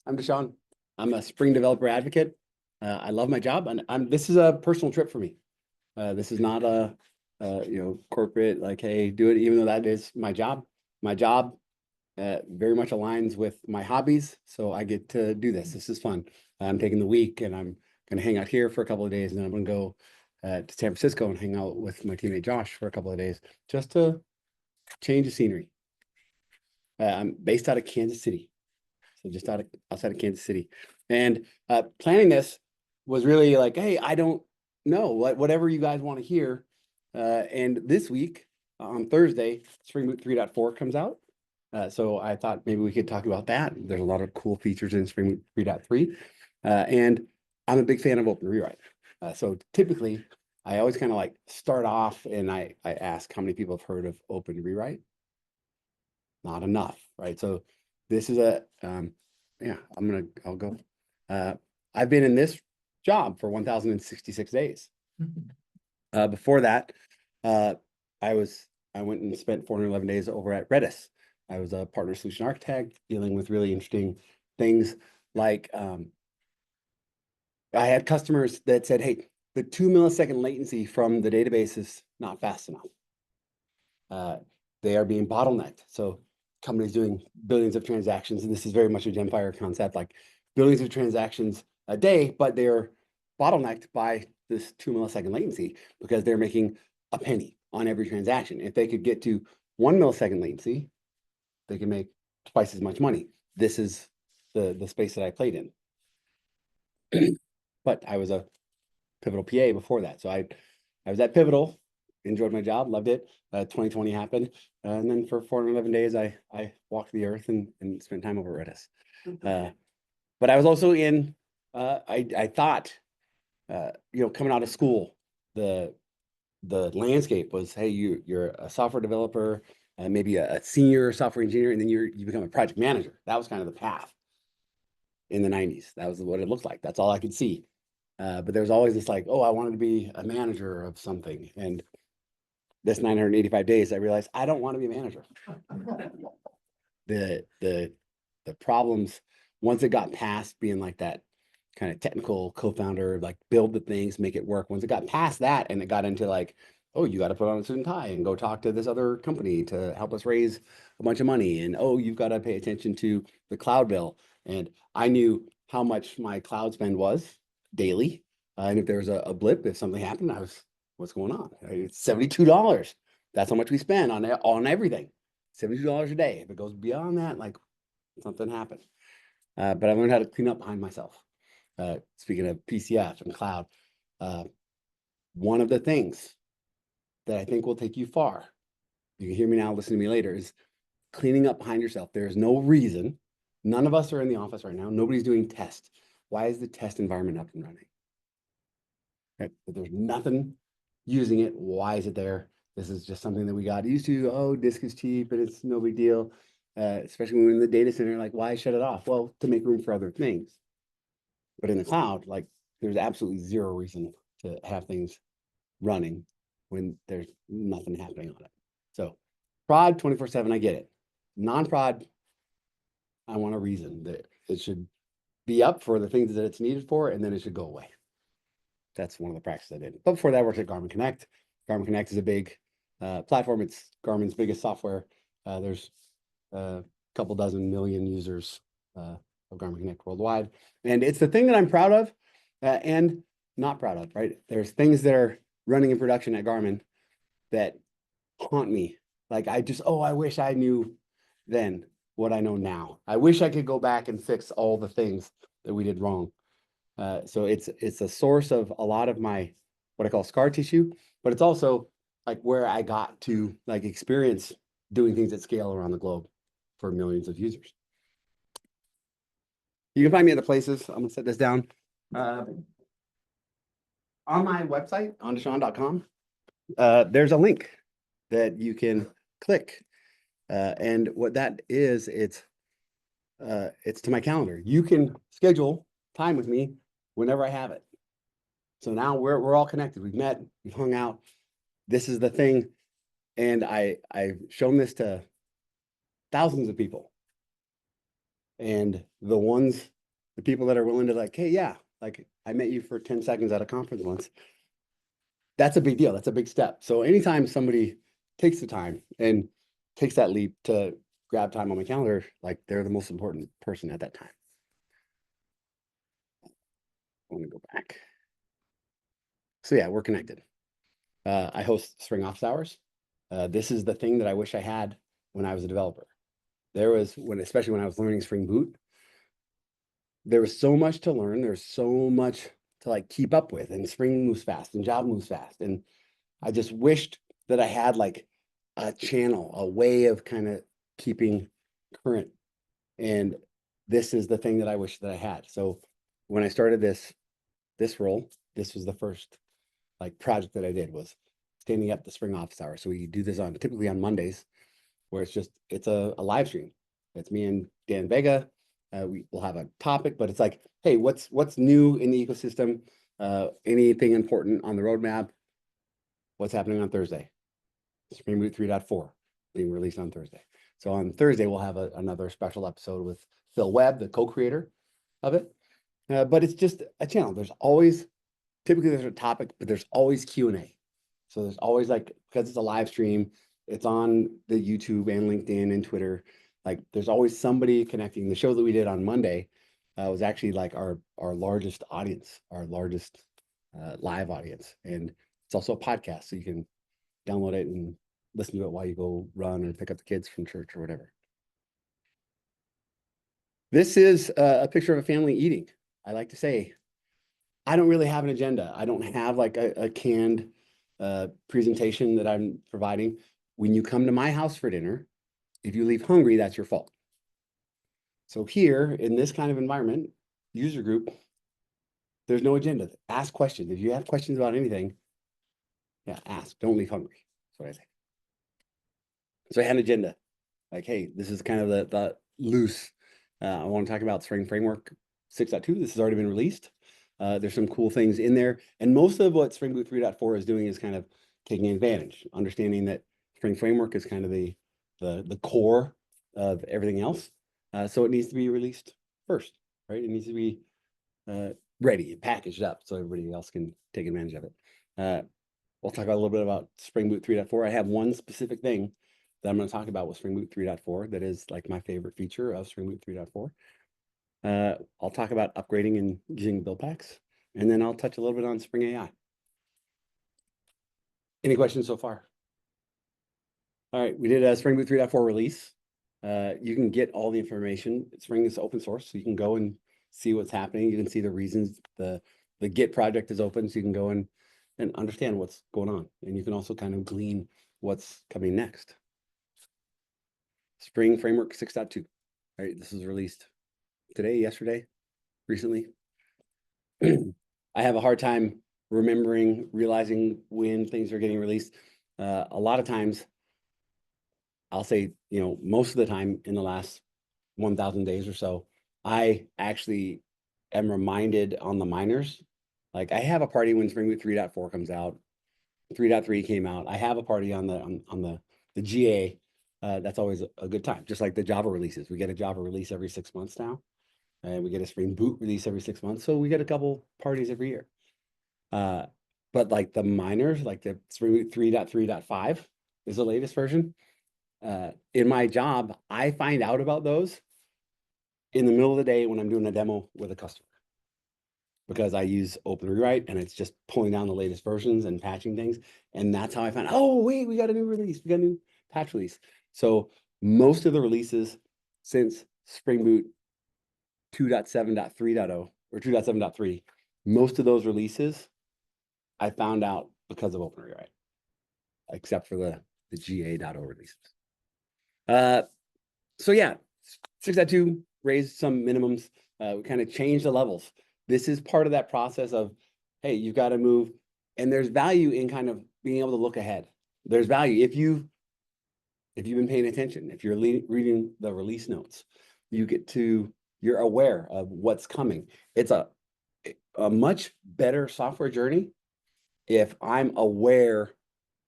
I'm DaShaun. I'm a Spring developer advocate. I love my job, and this is a personal trip for me. This is not a, corporate, like, hey, do it, even though that is my job. My job very much aligns with my hobbies, so I get to do this. This is fun. I'm taking the week, and I'm going to hang out here for a couple of days, and then I'm going to go to San Francisco and hang out with my teammate Josh for a couple of days, just to change the scenery. I'm based out of Kansas City, so just outside of Kansas City, and planning this was really like, hey, I don't know, whatever you guys want to hear. And this week on Thursday, Spring Boot 3.4 comes out. So I thought maybe we could talk about that. There's a lot of cool features in Spring Boot 3.3. And I'm a big fan of Open Rewrite. So typically, I always kind of like start off and I ask how many people have heard of Open Rewrite. Not enough, right? So this is I'll go. I've been in this job for 1,066 days. Before that, I went and spent 411 days over at Redis. I was a partner solution architect dealing with really interesting things like I had customers that said, hey, the 2 millisecond latency from the database is not fast enough. They are being bottlenecked. So companies doing billions of transactions, and this is very much a Gemfire concept, like billions of transactions a day, but they're bottlenecked by this 2 millisecond latency because they're making a penny on every transaction. If they could get to 1 millisecond latency, they can make twice as much money. This is the space that I played in. But I was a Pivotal PA before that. So I was at Pivotal, enjoyed my job, loved it. 2020 happened. And then for 411 days, I walked the earth and spent time over at Redis. But I was also in, I thought, coming out of school, the landscape was, hey, you're a software developer, maybe a senior software engineer, and then you become a project manager. That was kind of the path in the 90s. That was what it looked like. That's all I could see. But there was always this like, oh, I wanted to be a manager of something. And this 985 days, I realized I don't want to be a manager. The problems, once it got past being like that kind of technical co-founder, like build the things, make it work. Once it got past that and it got into like, oh, you got to put on a suit and tie and go talk to this other company to help us raise a bunch of money. And oh, you've got to pay attention to the cloud bill. And I knew how much my cloud spend was daily. And if there was a blip, if something happened, what's going on? It's $72. That's how much we spend on everything. $72 a day. If it goes beyond that, like something happened. But I learned how to clean up behind myself. Speaking of PCF and cloud, one of the things that I think will take you far, you can hear me now, listen to me later, is cleaning up behind yourself. There's no reason. None of us are in the office right now. Nobody's doing tests. Why is the test environment up and running? Right? If there's nothing using it, why is it there? This is just something that we got used to. Oh, disk is cheap and it's no big deal. Especially when we're in the data center, like, why shut it off? Well, to make room for other things. But in the cloud, like, there's absolutely zero reason to have things running when there's nothing happening on it. So prod 24/7, I get it. Non-prod, I want a reason that it should be up for the things that it's needed for, and then it should go away. That's one of the practices I did. But before that, I worked at Garmin Connect. Garmin Connect is a big platform. It's Garmin's biggest software. There's a couple dozen million users of Garmin Connect worldwide. And it's the thing that I'm proud of and not proud of, right? There's things that are running in production at Garmin that haunt me. Like I wish I knew then what I know now. I wish I could go back and fix all the things that we did wrong. So it's a source of a lot of my, what I call scar tissue, but it's also like where I got to like experience doing things at scale around the globe for millions of users. You can find me at the places. I'm gonna set this down. On my website, on DaShaun.com, there's a link that you can click. And what that is, it's to my calendar. You can schedule time with me whenever I have it. So now we're all connected. We've met, we've hung out. This is the thing. And I've shown this to thousands of people. And the ones the people that are willing to like, hey, yeah, like I met you for 10 seconds at a conference once. That's a big deal. That's a big step. So anytime somebody takes the time and takes that leap to grab time on my calendar, like they're the most important person at that time. I want to go back. So yeah, we're connected. I host spring office hours. This is the thing that I wish I had when I was a developer. There was especially when I was learning Spring Boot, there was so much to learn. There's so much to like keep up with, and Spring moves fast and Java moves fast. And I just wished that I had like a channel, a way of kind of keeping current. And this is the thing that I wish that I had. So when I started this role, this was the first like project that I did, was standing up the spring office hour. So we do this typically on Mondays, where it's a live stream. It's me and Dan Vega. We will have a topic, but it's like, hey, what's new in the ecosystem? Anything important on the roadmap? What's happening on Thursday? Spring Boot 3.4 being released on Thursday. So on Thursday, we'll have another special episode with Phil Webb, the co-creator of it. But it's just a channel. Typically there's a topic, but there's always Q&A. So there's always like, because it's a live stream, it's on the YouTube and LinkedIn and Twitter. Like there's always somebody connecting. The show that we did on Monday was actually like our largest audience, our largest live audience. And it's also a podcast, so you can download it and listen to it while you go run or pick up the kids from church or whatever. This is a picture of a family eating. I like to say, I don't really have an agenda. I don't have like a canned presentation that I'm providing. When you come to my house for dinner, if you leave hungry, that's your fault. So here in this kind of environment, user group, there's no agenda. Ask questions. If you have questions about anything, yeah, ask. Don't leave hungry. That's what I say. So I had an agenda. Like, hey, this is kind of the loose. I want to talk about Spring Framework 6.2. This has already been released. There's some cool things in there. And most of what Spring Boot 3.4 is doing is kind of taking advantage, understanding that Spring Framework is kind of the core of everything else. So it needs to be released first, right? It needs to be ready, packaged up so everybody else can take advantage of it. We'll talk a little bit about Spring Boot 3.4. I have one specific thing that I'm going to talk about with Spring Boot 3.4 that is like my favorite feature of Spring Boot 3.4. I'll talk about upgrading and using build packs, and then I'll touch a little bit on Spring AI. Any questions so far? All right, we did a Spring Boot 3.4 release. You can get all the information. Spring is open source, so you can go and see what's happening. You can see the reasons. The Git project is open, so you can go and understand what's going on. And you can also kind of glean what's coming next. Spring Framework 6.2. All right, this was released today, yesterday, recently. I have a hard time realizing when things are getting released. A lot of times, I'll say, most of the time in the last 1,000 days or so, I actually am reminded on the minors. Like I have a party when Spring Boot 3.4 comes out. 3.3 came out. I have a party on the GA. That's always a good time. Just like the Java releases. We get a Java release every 6 months now. And we get a Spring Boot release every 6 months. So we get a couple parties every year. But like the minors, like the Spring Boot 3.3.5 is the latest version. In my job, I find out about those in the middle of the day when I'm doing a demo with a customer, because I use Open Rewrite and it's just pulling down the latest versions and patching things. And that's how I found, oh, wait, we got a new release. We got a new patch release. So most of the releases since Spring Boot 2.7.3.0 or 2.7.3, most of those releases I found out because of Open Rewrite, except for the GA.0 releases. So yeah, 6.2 raised some minimums. We kind of changed the levels. This is part of that process of, hey, you've got to move, and there's value in kind of being able to look ahead. There's value if you've been paying attention, if you're reading the release notes, you're aware of what's coming. It's a much better software journey if I'm aware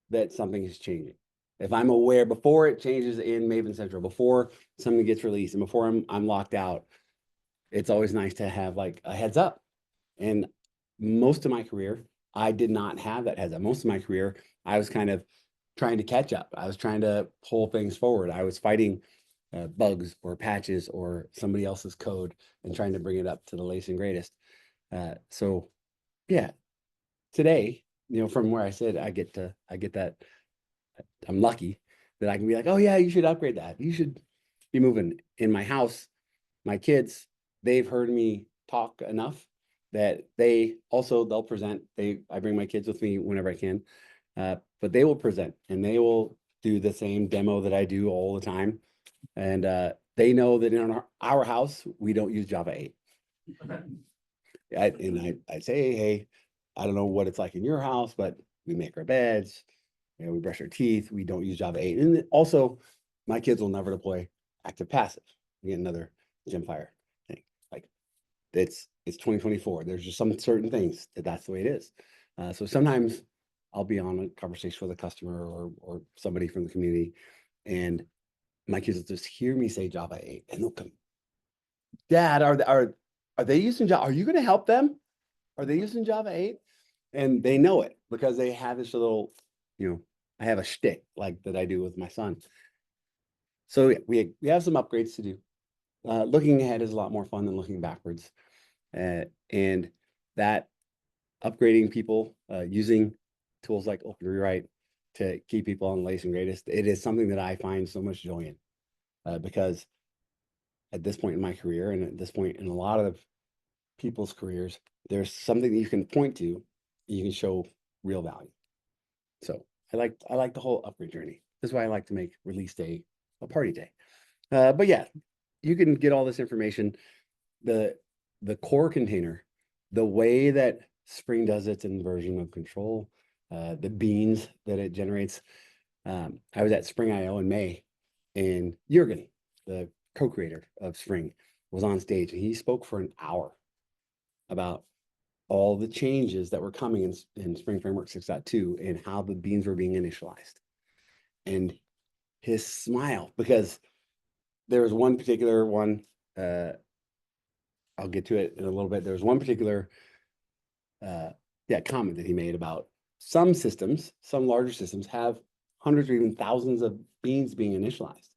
that something is changing. If I'm aware before it changes in Maven Central, before something gets released, and before I'm locked out, it's always nice to have like a heads up. And most of my career, I did not have that heads up. Most of my career, I was kind of trying to catch up. I was trying to pull things forward. I was fighting bugs or patches or somebody else's code and trying to bring it up to the latest and greatest. So yeah, today, from where I sit, I get that. I'm lucky that I can be like, oh yeah, you should upgrade that. You should be moving. In my house, my kids, they've heard me talk enough that they'll present. I bring my kids with me whenever I can, but they will present and they will do the same demo that I do all the time. And they know that in our house, we don't use Java 8. I say, hey, I don't know what it's like in your house, but we make our beds, we brush our teeth. We don't use Java 8. And also, my kids will never deploy active passive. Again, another Gemfire thing. Like it's 2024. There's just some certain things that's the way it is. So sometimes I'll be on a conversation with a customer or somebody from the community, and my kids will just hear me say Java 8, and they'll come, Dad, are they using Java? Are you going to help them? Are they using Java 8? And they know it because they have this little, I have a shtick like that I do with my son. So yeah, we have some upgrades to do. Looking ahead is a lot more fun than looking backwards. And that upgrading people using tools like Open Rewrite to keep people on the latest and greatest, it is something that I find so much joy in because at this point in my career and at this point in a lot of people's careers, there's something that you can point to, you can show real value. So I like the whole upgrade journey. This is why I like to make release day a party day. But yeah, you can get all this information. The core container, the way that Spring does its inversion of control, the beans that it generates. I was at Spring IO in May, and Jürgen, the co-creator of Spring, was on stage, and he spoke for an hour about all the changes that were coming in Spring Framework 6.2 and how the beans were being initialized. And his smile, because there was one particular one, I'll get to it in a little bit. There was one particular comment that he made about some systems, some larger systems have hundreds or even thousands of beans being initialized.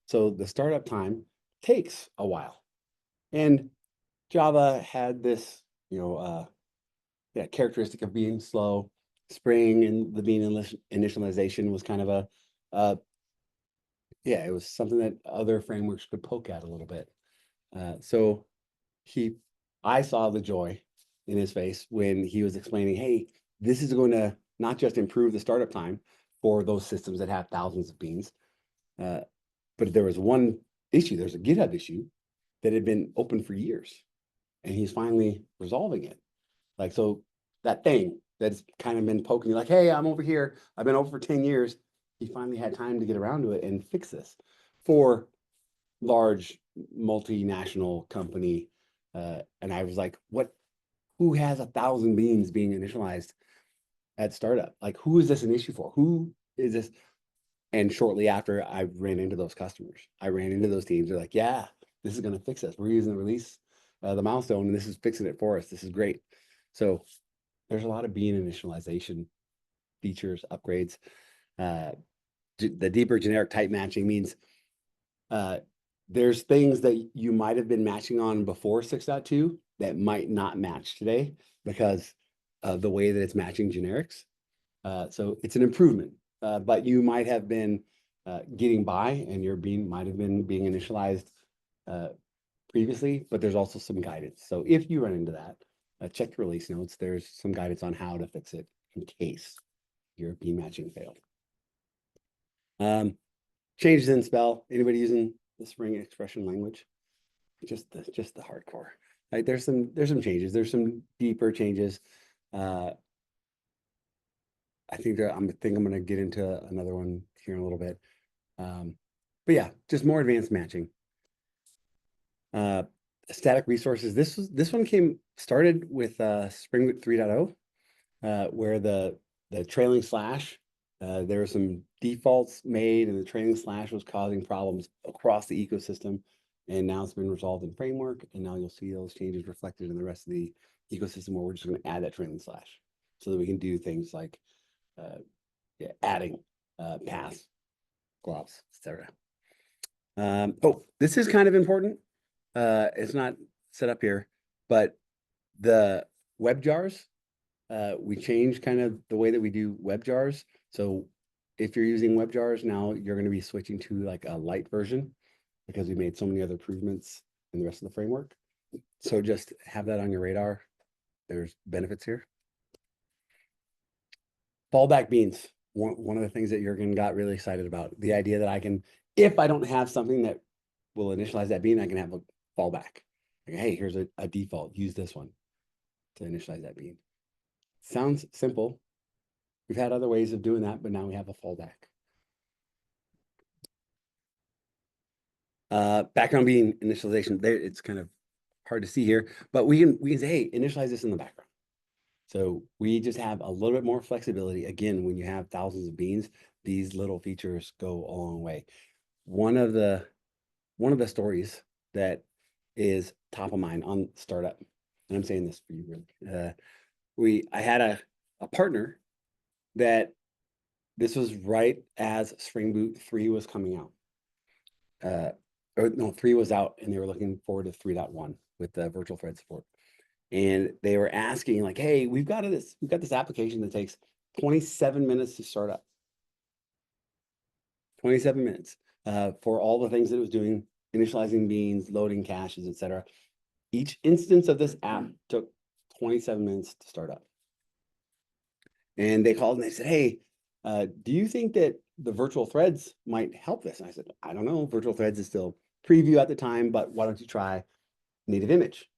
So the startup time takes a while. And Java had this, characteristic of being slow. Spring and the bean initialization was kind of it was something that other frameworks could poke at a little bit. So I saw the joy in his face when he was explaining, hey, this is going to not just improve the startup time for those systems that have thousands of beans, but there was one issue. There's a GitHub issue that had been open for years, and he's finally resolving it. Like, so that thing that's kind of been poking you like, hey, I'm over here. I've been over for 10 years. He finally had time to get around to it and fix this for large multinational company. And I was like, who has 1,000 beans being initialized at startup? Like, who is this an issue for? Who is this? And shortly after, I ran into those customers. I ran into those teams. They're like, yeah, this is going to fix us. We're using the release, the milestone, and this is fixing it for us. This is great. So there's a lot of bean initialization features, upgrades. The deeper generic type matching means there's things that you might have been matching on before 6.2 that might not match today because of the way that it's matching generics. So it's an improvement, but you might have been getting by and your bean might have been being initialized previously, but there's also some guidance. So if you run into that, check the release notes. There's some guidance on how to fix it in case your bean matching failed. Changes in spell. Anybody using the Spring expression language? Just the hardcore. Like there's some changes. There's some deeper changes. I think I'm going to get into another one here in a little bit. But yeah, just more advanced matching. Static resources. This one started with Spring 3.0, where the trailing slash, there were some defaults made and the trailing slash was causing problems across the ecosystem. And now it's been resolved in framework, and now you'll see those changes reflected in the rest of the ecosystem where we're just going to add that trailing slash so that we can do things like yeah, adding paths, glops, etc. Oh, this is kind of important. It's not set up here, but the web jars, we changed kind of the way that we do web jars. So if you're using web jars now, you're going to be switching to like a light version because we made so many other improvements in the rest of the framework. So just have that on your radar. There's benefits here. Fallback beans. One of the things that Jurgen got really excited about, the idea that I can, if I don't have something that will initialize that bean, I can have a fallback. Like, hey, here's a default. Use this one to initialize that bean. Sounds simple. We've had other ways of doing that, but now we have a fallback. Background bean initialization. There, it's kind of hard to see here, but we can say, hey, initialize this in the background. So we just have a little bit more flexibility. Again, when you have thousands of beans, these little features go a long way. One of the stories that is top of mind on startup, and I'm saying this for you really, I had a partner that this was right as Spring Boot 3 was coming out. Or no, 3 was out and they were looking forward to 3.1 with the virtual thread support. And they were asking like, hey, we've got this application that takes 27 minutes to start up. 27 minutes for all the things that it was doing, initializing beans, loading caches, etc. Each instance of this app took 27 minutes to start up. And they called and they said, hey, do you think that the virtual threads might help this? And I said, I don't know. Virtual threads is still preview at the time, but why don't you try native image?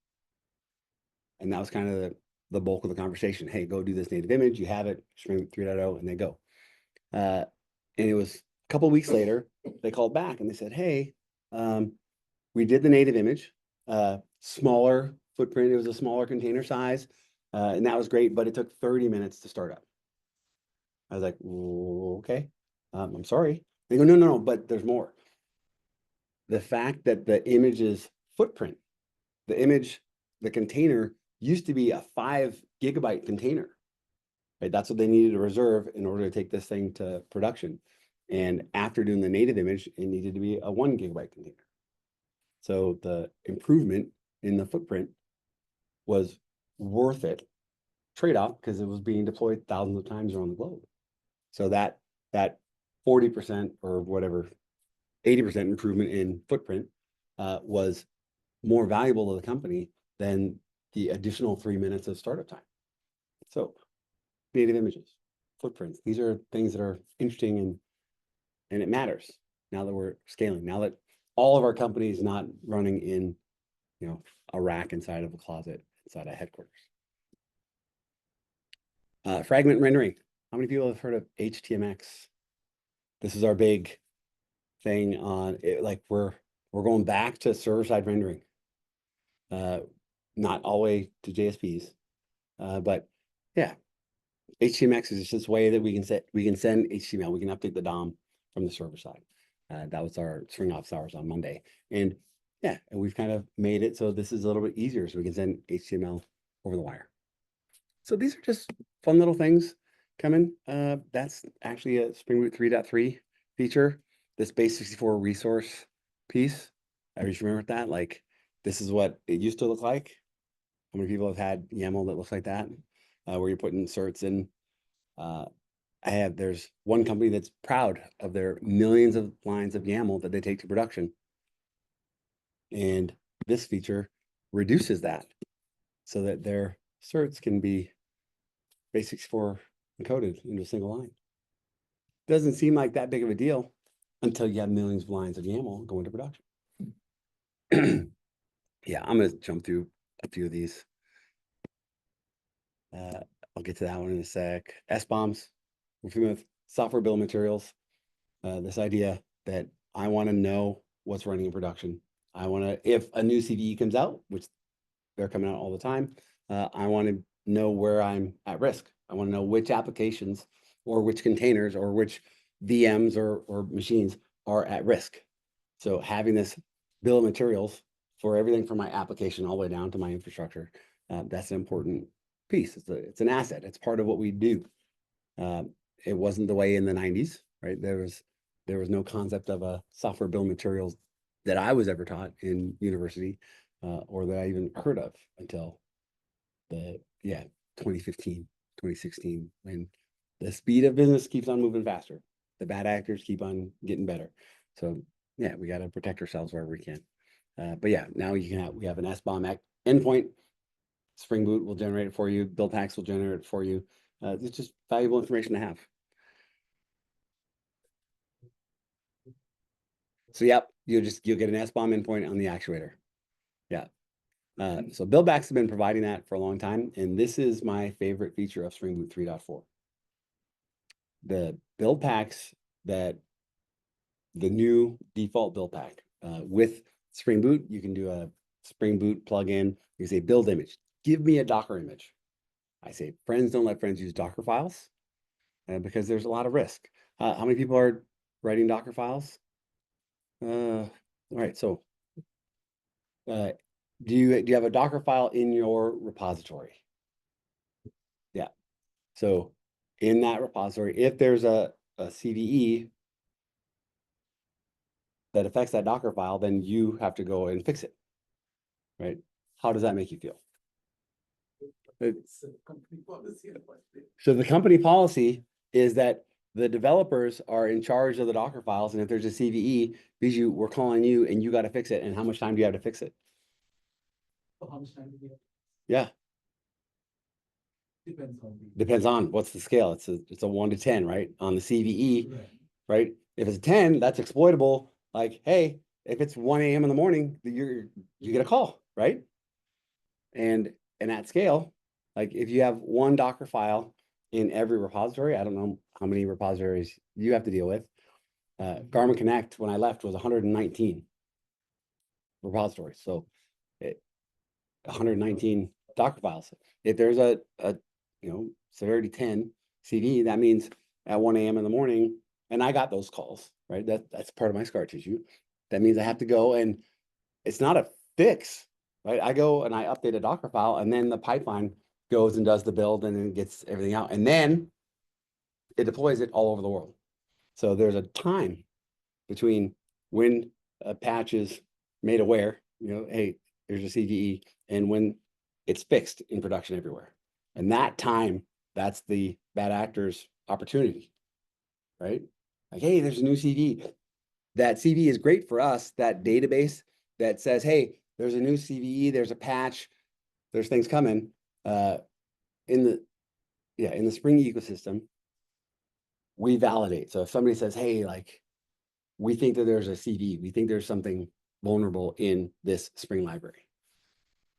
And that was kind of the bulk of the conversation. Hey, go do this native image. You have it, Spring 3.0, and they go. And it was a couple of weeks later, they called back and they said, hey, we did the native image, smaller footprint. It was a smaller container size, and that was great, but it took 30 minutes to start up. I was like, okay, I'm sorry. They go, no, but there's more. The fact that the image's footprint, the container used to be a 5 gigabyte container, right? That's what they needed to reserve in order to take this thing to production. And after doing the native image, it needed to be a 1 gigabyte container. So the improvement in the footprint was worth it trade-off because it was being deployed thousands of times around the globe. So that 40% or whatever, 80% improvement in footprint was more valuable to the company than the additional 3 minutes of startup time. So native images, footprints, these are things that are interesting and it matters now that we're scaling, now that all of our companies not running in, a rack inside of a closet inside a headquarters. Fragment rendering. How many people have heard of HTMX? This is our big thing on it. Like we're going back to server-side rendering. Not all the way to JSPs, but yeah, HTMX is just this way that we can send HTML. We can update the DOM from the server side. That was our string office hours on Monday, and yeah, and we've kind of made it so this is a little bit easier, so we can send HTML over the wire. So these are just fun little things coming. That's actually a Spring Boot 3.3 feature. This base64 resource piece. I just remember that. Like this is what it used to look like. How many people have had YAML that looks like that, where you're putting inserts in? There's one company that's proud of their millions of lines of YAML that they take to production. And this feature reduces that so that their certs can be base64 encoded into a single line. Doesn't seem like that big of a deal until you have millions of lines of YAML going to production. Yeah, I'm going to jump through a few of these. I'll get to that one in a sec. SBOMs, we're familiar with software bill of materials. This idea that I want to know what's running in production. I want to, if a new CVE comes out, which they're coming out all the time, I want to know where I'm at risk. I want to know which applications or which containers or which VMs or machines are at risk. So having this bill of materials for everything from my application all the way down to my infrastructure. That's an important piece. It's an asset. It's part of what we do. It wasn't the way in the 90s, right? There was no concept of a software bill of materials that I was ever taught in university, or that I even heard of until 2015, 2016, when the speed of business keeps on moving faster. The bad actors keep on getting better. So yeah, we got to protect ourselves wherever we can. But yeah, now we have an SBOM endpoint. Spring Boot will generate it for you. Build Packs will generate it for you. It's just valuable information to have. So yep, you'll get an SBOM endpoint on the actuator. Yeah. So buildbacks have been providing that for a long time, and this is my favorite feature of Spring Boot 3.4. The build packs that the new default build pack with Spring Boot, you can do a Spring Boot plugin. You say build image. Give me a Docker image. I say friends don't let friends use Docker files because there's a lot of risk. How many people are writing Docker files? All right, so do you have a Docker file in your repository? Yeah. So in that repository, if there's a CVE that affects that Docker file, then you have to go and fix it, right? How does that make you feel? So the company policy is that the developers are in charge of the Docker files, and if there's a CVE, Bijou, we're calling you and you got to fix it. And how much time do you have to fix it? How much time do you have? Yeah. Depends on what's the scale. It's a 1 to 10, right? On the CVE, right? If it's a 10, that's exploitable. Like, hey, if it's 1 a.m. in the morning, you get a call, right? And at scale, like if you have one Docker file in every repository, I don't know how many repositories you have to deal with. Garmin Connect, when I left, was 119 repositories. So 119 Docker files. If there's a severity 10 CD, that means at 1 a.m. in the morning, and I got those calls, right? That's part of my scar tissue. That means I have to go, and it's not a fix, right? I go and I update a Docker file, and then the pipeline goes and does the build and then gets everything out. And then it deploys it all over the world. So there's a time between when a patch is made aware, hey, there's a CVE, and when it's fixed in production everywhere. And that time, that's the bad actor's opportunity, right? Like, hey, there's a new CVE. That CVE is great for us, that database that says, hey, there's a new CVE, there's a patch, there's things coming. In the Spring ecosystem, we validate. So if somebody says, hey, like, we think that there's a CVE, we think there's something vulnerable in this Spring library,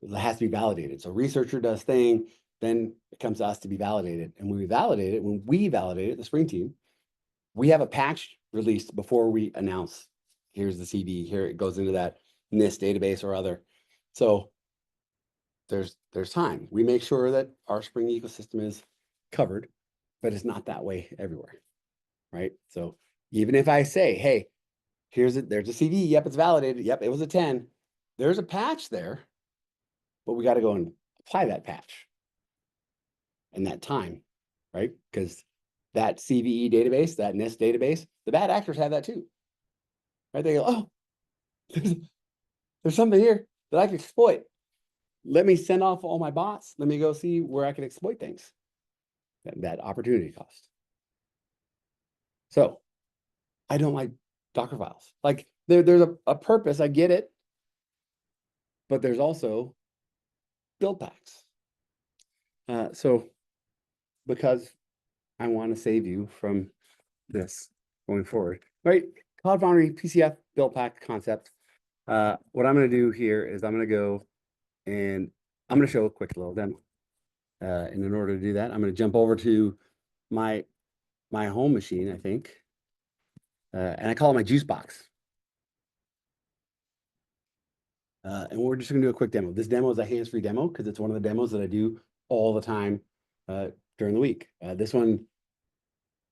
it has to be validated. So researcher does thing, then it comes to us to be validated. And when we validate it, the Spring team, we have a patch released before we announce, here's the CVE, here it goes into that NIST database or other. So there's time. We make sure that our Spring ecosystem is covered, but it's not that way everywhere, right? So even if I say, hey, there's a CVE, yep, it's validated, yep, it was a 10, there's a patch there, but we got to go and apply that patch in that time, right? Because that CVE database, that NIST database, the bad actors have that too, right? They go, oh, there's something here that I can exploit. Let me send off all my bots. Let me go see where I can exploit things. That opportunity cost. So I don't like Docker files. Like there's a purpose, I get it, but there's also build packs. So because I want to save you from this going forward, right? Cloud Foundry PCF build pack concept. What I'm going to do here is I'm going to go and I'm going to show a quick little demo. And in order to do that, I'm going to jump over to my home machine, I think. And I call it my juice box. And we're just going to do a quick demo. This demo is a hands-free demo because it's one of the demos that I do all the time during the week. This one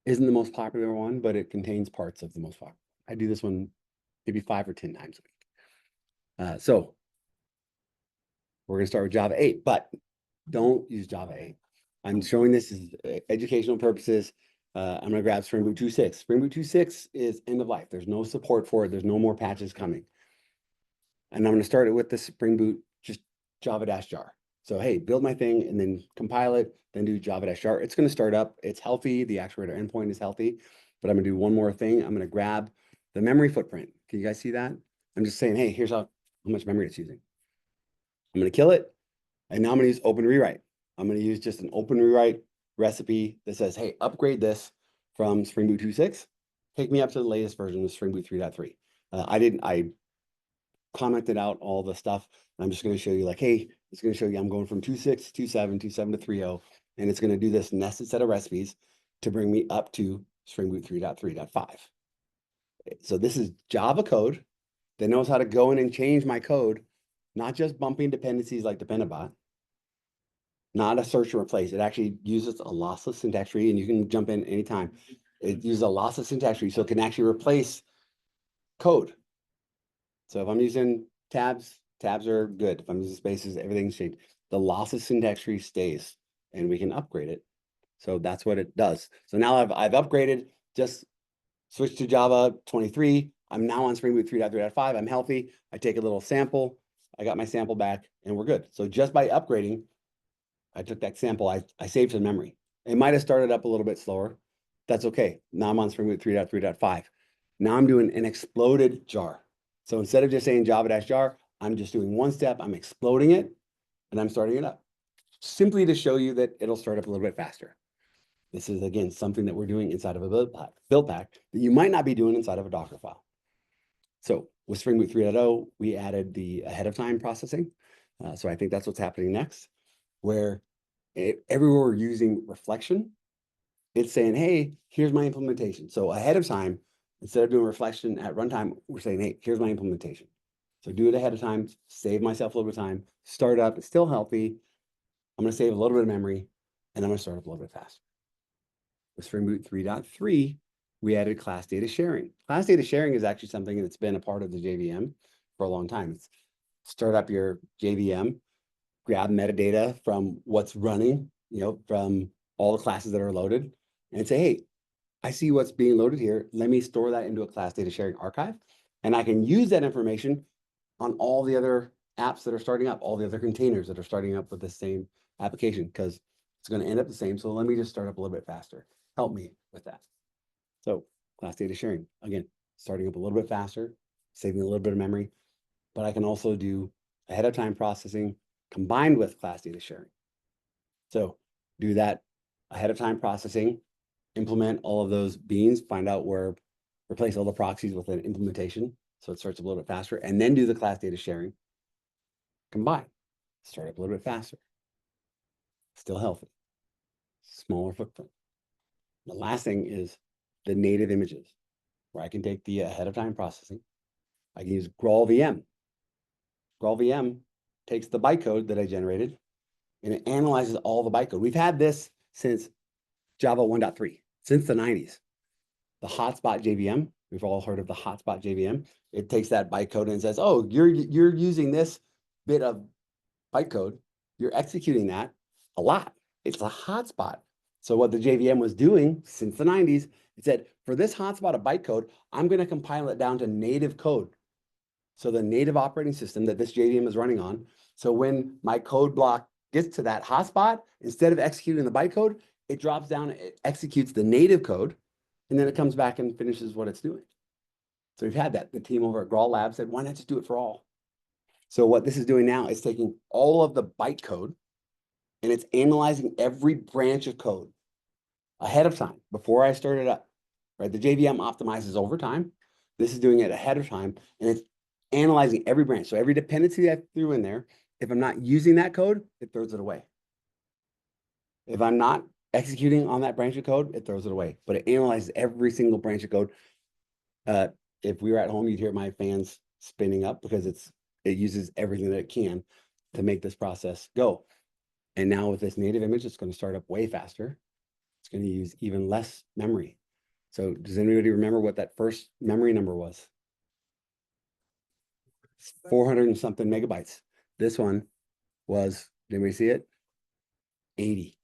isn't the most popular one, but it contains parts of the most popular. I do this one maybe 5 or 10 times a week. So we're going to start with Java 8, but don't use Java 8. I'm showing this as educational purposes. I'm going to grab Spring Boot 2.6. Spring Boot 2.6 is end of life. There's no support for it. There's no more patches coming. And I'm going to start it with the Spring Boot, just java-jar. So, hey, build my thing and then compile it, then do java-jar. It's going to start up. It's healthy. The actuator endpoint is healthy. But I'm going to do one more thing. I'm going to grab the memory footprint. Can you guys see that? I'm just saying, hey, here's how much memory it's using. I'm going to kill it. And now I'm going to use open rewrite. I'm going to use just an open rewrite recipe that says, hey, upgrade this from Spring Boot 2.6. Take me up to the latest version of Spring Boot 3.3. I commented out all the stuff. I'm just going to show you like, hey, it's going to show you I'm going from 2.6 to 2.7, 2.7 to 3.0. And it's going to do this nested set of recipes to bring me up to Spring Boot 3.3.5. So this is Java code that knows how to go in and change my code, not just bumping dependencies like Dependabot, not a search and replace. It actually uses a lossless syntax tree, and you can jump in anytime. It uses a lossless syntax tree, so it can actually replace code. So if I'm using tabs, tabs are good. If I'm using spaces, everything's changed. The lossless syntax tree stays, and we can upgrade it. So that's what it does. So now I've upgraded, just switched to Java 23. I'm now on Spring Boot 3.3.5. I'm healthy. I take a little sample. I got my sample back, and we're good. So just by upgrading, I took that sample, I saved some memory. It might have started up a little bit slower. That's okay. Now I'm on Spring Boot 3.3.5. Now I'm doing an exploded jar. So instead of just saying java-jar, I'm just doing one step, I'm exploding it, and I'm starting it up. Simply to show you that it'll start up a little bit faster. This is, again, something that we're doing inside of a build pack that you might not be doing inside of a Docker file. So with Spring Boot 3.0, we added the ahead of time processing. So I think that's what's happening next, where everywhere we're using reflection, it's saying, hey, here's my implementation. So ahead of time, instead of doing reflection at runtime, we're saying, hey, here's my implementation. So do it ahead of time, save myself a little bit of time, start up, it's still healthy. I'm going to save a little bit of memory, and I'm going to start up a little bit faster. With Spring Boot 3.3, we added class data sharing. Class data sharing is actually something that's been a part of the JVM for a long time. It's start up your JVM, grab metadata from what's running, from all the classes that are loaded, and say, hey, I see what's being loaded here. Let me store that into a class data sharing archive. And I can use that information on all the other apps that are starting up, all the other containers that are starting up with the same application, because it's going to end up the same. So let me just start up a little bit faster. Help me with that. So class data sharing, again, starting up a little bit faster, saving a little bit of memory, but I can also do ahead of time processing combined with class data sharing. So do that ahead of time processing, implement all of those beans, find out replace all the proxies with an implementation. So it starts a little bit faster, and then do the class data sharing. Combine, start up a little bit faster. Still healthy, smaller footprint. The last thing is the native images, where I can take the ahead of time processing. I can use Graal VM. Graal VM takes the bytecode that I generated and it analyzes all the bytecode. We've had this since Java 1.3, since the 90s. The hotspot JVM, we've all heard of the hotspot JVM. It takes that bytecode and says, oh, you're using this bit of bytecode. You're executing that a lot. It's a hotspot. So what the JVM was doing since the 90s, it said, for this hotspot of bytecode, I'm going to compile it down to native code. So the native operating system that this JVM is running on. So when my code block gets to that hotspot, instead of executing the bytecode, it drops down, it executes the native code, and then it comes back and finishes what it's doing. So we've had that. The team over at Graal Lab said, why not just do it for all? So what this is doing now is taking all of the bytecode and it's analyzing every branch of code ahead of time before I start it up, right? The JVM optimizes over time. This is doing it ahead of time, and it's analyzing every branch. So every dependency I threw in there, if I'm not using that code, it throws it away. If I'm not executing on that branch of code, it throws it away. But it analyzes every single branch of code. If we were at home, you'd hear my fans spinning up because it uses everything that it can to make this process go. And now with this native image, it's going to start up way faster. It's going to use even less memory. So does anybody remember what that first memory number was? 400 and something megabytes. This one was, did we see it? 80.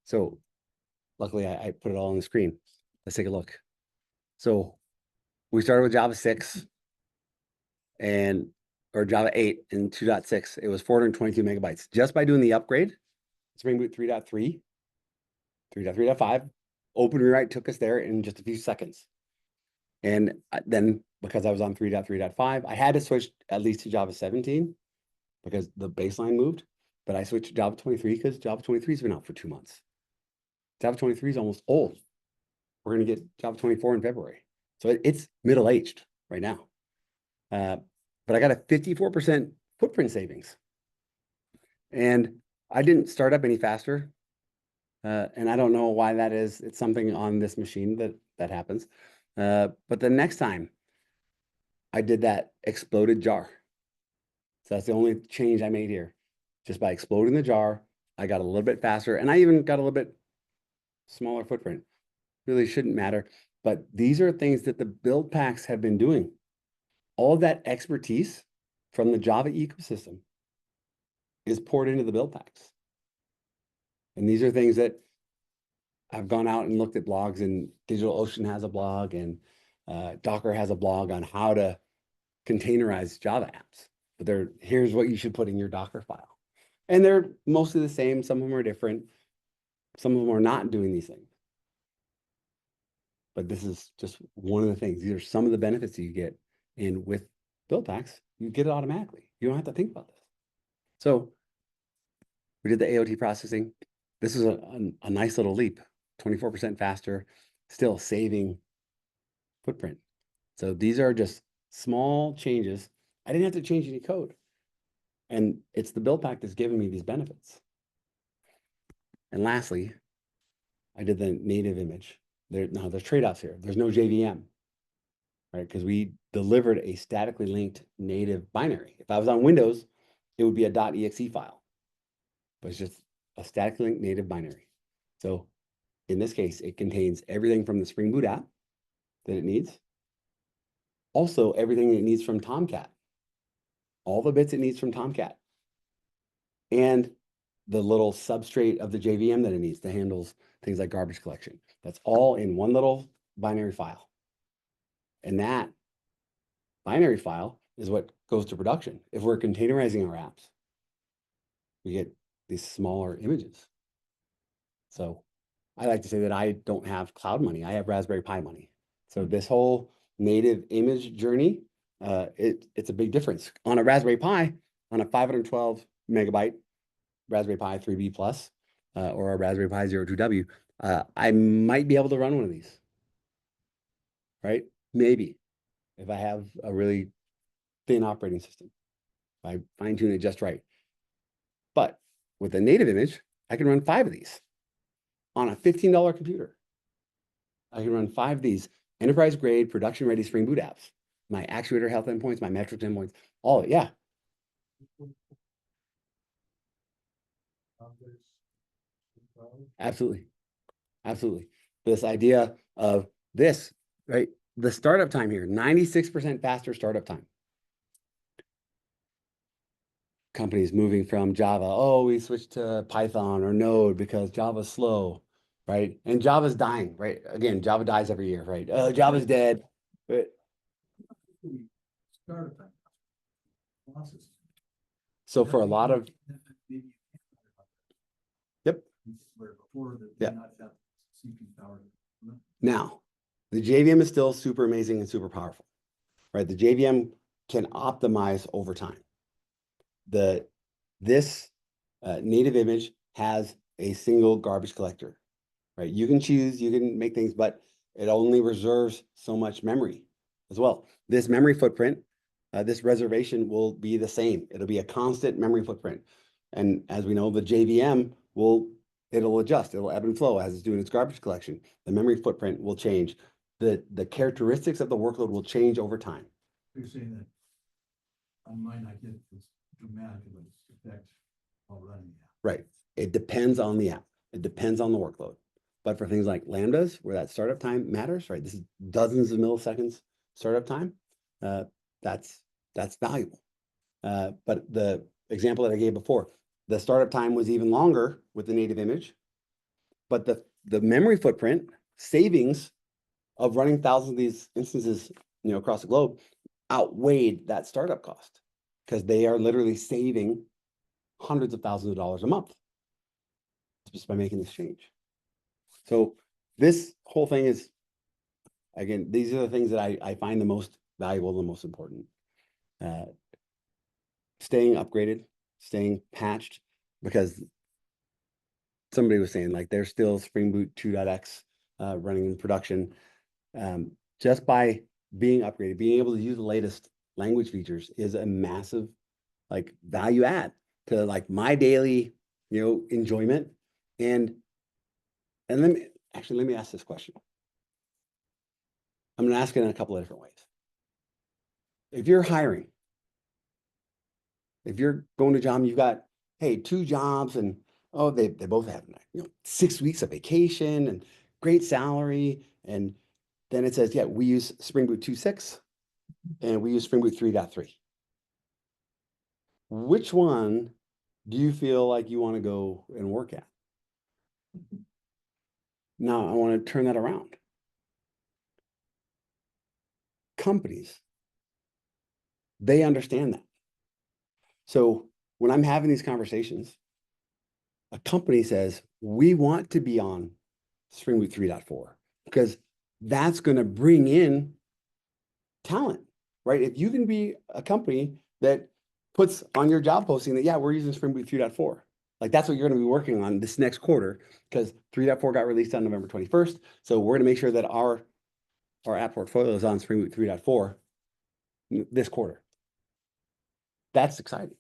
So luckily I put it all on the screen. Let's take a look. So we started with Java 6 or Java 8 and 2.6. It was 422 megabytes just by doing the upgrade. Spring Boot 3.3, 3.3.5, open rewrite took us there in just a few seconds. And then because I was on 3.3.5, I had to switch at least to Java 17 because the baseline moved. But I switched to Java 23 because Java 23 has been out for 2 months. Java 23 is almost old. We're going to get Java 24 in February. So it's middle-aged right now. But I got a 54% footprint savings. And I didn't start up any faster. And I don't know why that is. It's something on this machine that happens. But the next time I did that exploded jar. So that's the only change I made here. Just by exploding the jar, I got a little bit faster, and I even got a little bit smaller footprint. Really shouldn't matter. But these are things that the build packs have been doing. All of that expertise from the Java ecosystem is poured into the build packs. And these are things that I've gone out and looked at blogs, and DigitalOcean has a blog, and Docker has a blog on how to containerize Java apps. But here's what you should put in your Docker file. And they're mostly the same. Some of them are different. Some of them are not doing these things. But this is just one of the things. These are some of the benefits that you get. And with build packs, you get it automatically. You don't have to think about this. So we did the AOT processing. This is a nice little leap, 24% faster, still saving footprint. So these are just small changes. I didn't have to change any code. And it's the build pack that's giving me these benefits. And lastly, I did the native image. Now there's trade-offs here. There's no JVM, right? Because we delivered a statically linked native binary. If I was on Windows, it would be a .exe file. But it's just a statically linked native binary. So in this case, it contains everything from the Spring Boot app that it needs. Also, everything it needs from Tomcat. All the bits it needs from Tomcat. And the little substrate of the JVM that it needs that handles things like garbage collection. That's all in one little binary file. And that binary file is what goes to production. If we're containerizing our apps, we get these smaller images. So I like to say that I don't have cloud money. I have Raspberry Pi money. So this whole native image journey, it's a big difference. On a Raspberry Pi, on a 512 megabyte Raspberry Pi 3B Plus or a Raspberry Pi 02W, I might be able to run one of these, right? Maybe, if I have a really thin operating system, if I fine tune it just right. But with a native image, I can run 5 of these on a $15 computer. I can run 5 of these enterprise grade, production ready Spring Boot apps. My actuator health endpoints, my metrics endpoints, all of it, yeah. Absolutely. Absolutely. This idea of this, right? The startup time here, 96% faster startup time. Companies moving from Java, oh, we switched to Python or Node because Java's slow, right? And Java's dying, right? Again, Java dies every year, right? Java's dead. But Startup time. Losses. so for a lot of, yep. Where before that Yeah. did not have CPU power. Now, the JVM is still super amazing and super powerful, right? The JVM can optimize over time. This native image has a single garbage collector, right? You can choose, you can make things, but it only reserves so much memory as well. This memory footprint, this reservation will be the same. It'll be a constant memory footprint. And as we know, the JVM it'll adjust, it'll ebb and flow as it's doing its garbage collection. The memory footprint will change. The characteristics of the workload will change over time. You're saying that on mine, I get this dramatic effect while running the app. Right. It depends on the app. It depends on the workload. But for things like Lambdas, where that startup time matters, right? This is dozens of milliseconds startup time. that's valuable. But the example that I gave before, the startup time was even longer with the native image, but the memory footprint savings of running thousands of these instances, across the globe outweighed that startup cost because they are literally saving hundreds of thousands of dollars a month just by making this change. So this whole thing is, again, these are the things that I find the most valuable, the most important. Staying upgraded, staying patched, because somebody was saying like there's still Spring Boot 2.x running in production. Just by being upgraded, being able to use the latest language features is a massive like value add to like my daily, enjoyment. And let me ask this question. I'm going to ask it in a couple of different ways. If you're hiring, if you're going to a job, you've got, hey, 2 jobs and they both have 6 weeks of vacation and great salary. And then it says, yeah, we use Spring Boot 2.6 and we use Spring Boot 3.3. Which one do you feel like you want to go and work at? Now, I want to turn that around. Companies, they understand that. So when I'm having these conversations, a company says, we want to be on Spring Boot 3.4 because that's going to bring in talent, right? If you can be a company that puts on your job posting that, yeah, we're using Spring Boot 3.4, like that's what you're going to be working on this next quarter because 3.4 got released on November 21st. So we're going to make sure that our app portfolio is on Spring Boot 3.4 this quarter. That's exciting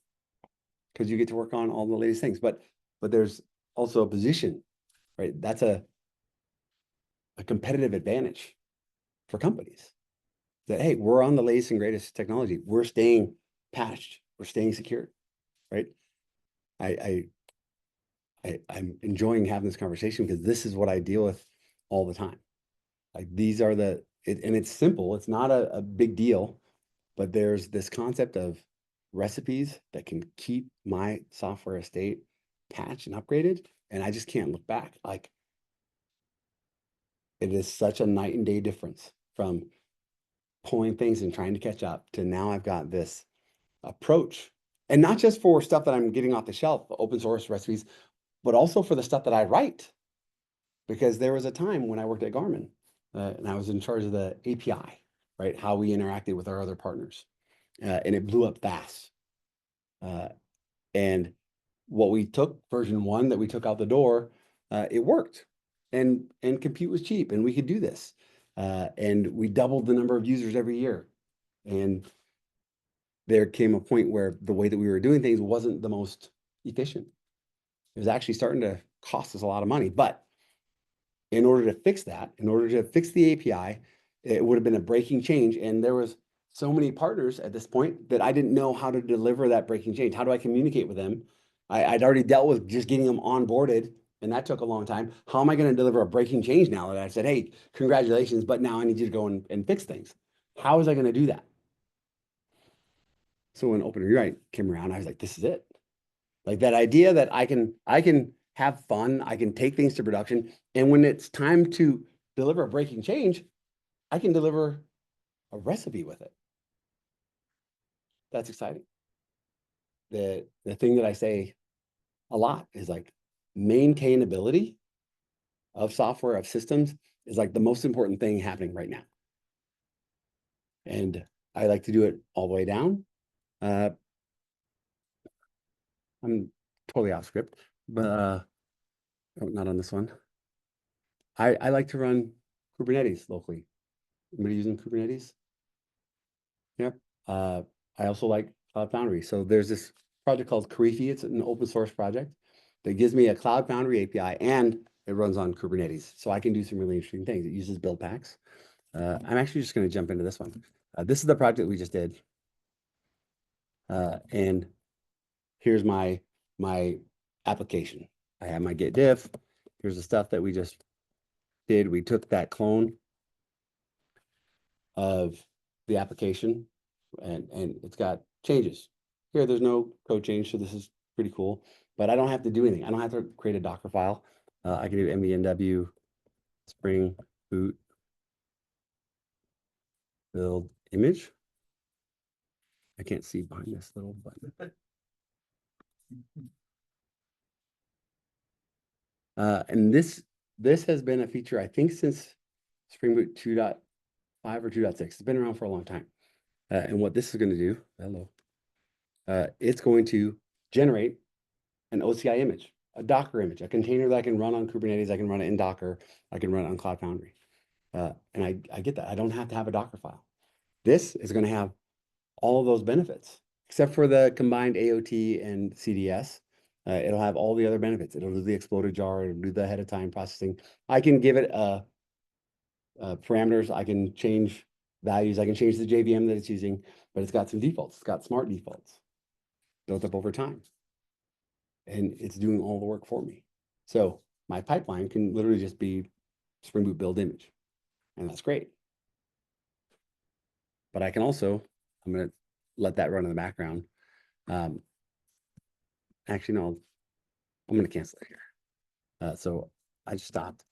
because you get to work on all the latest things. But there's also a position, right? That's a competitive advantage for companies that, hey, we're on the latest and greatest technology. We're staying patched. We're staying secure, right? I'm enjoying having this conversation because this is what I deal with all the time. Like these are and it's simple. It's not a big deal, but there's this concept of recipes that can keep my software estate patched and upgraded. And I just can't look back. Like it is such a night and day difference from pulling things and trying to catch up to now I've got this approach. And not just for stuff that I'm getting off the shelf, open source recipes, but also for the stuff that I write. Because there was a time when I worked at Garmin and I was in charge of the API, right? How we interacted with our other partners. And it blew up fast. And what we took, version 1 that we took out the door, it worked. And compute was cheap and we could do this. And we doubled the number of users every year. And there came a point where the way that we were doing things wasn't the most efficient. It was actually starting to cost us a lot of money. But in order to fix that, in order to fix the API, it would have been a breaking change. And there was so many partners at this point that I didn't know how to deliver that breaking change. How do I communicate with them? I'd already dealt with just getting them onboarded, and that took a long time. How am I going to deliver a breaking change now that I said, hey, congratulations, but now I need you to go and fix things? How was I going to do that? So when Open Rewrite came around, I was like, this is it. Like that idea that I can have fun, I can take things to production, and when it's time to deliver a breaking change, I can deliver a recipe with it. That's exciting. The thing that I say a lot is like maintainability of software, of systems is like the most important thing happening right now. And I like to do it all the way down. I'm totally off script, but not on this one. I like to run Kubernetes locally. Anybody using Kubernetes? Yep. I also like Cloud Foundry. So there's this project called Karifi. It's an open source project that gives me a Cloud Foundry API and it runs on Kubernetes. So I can do some really interesting things. It uses build packs. I'm actually just going to jump into this one. This is the project we just did. And here's my application. I have my git diff. Here's the stuff that we just did. We took that clone of the application and it's got changes. Here, there's no code change, so this is pretty cool. But I don't have to do anything. I don't have to create a Docker file. I can do mdnw spring boot build image. I can't see behind this little button. And this has been a feature, I think, since Spring Boot 2.5 or 2.6. It's been around for a long time. And what this is going to do, it's going to generate an OCI image, a Docker image, a container that I can run on Kubernetes. I can run it in Docker. I can run it on Cloud Foundry. And I get that. I don't have to have a Docker file. This is going to have all of those benefits, except for the combined AOT and CDS. It'll have all the other benefits. It'll do the exploded jar. It'll do the ahead of time processing. I can give it parameters. I can change values. I can change the JVM that it's using, but it's got some defaults. It's got smart defaults built up over time. And it's doing all the work for me. So my pipeline can literally just be Spring Boot build image. And that's great. But I can also, I'm going to let that run in the background. Actually, no, I'm going to cancel it here. So I just stopped.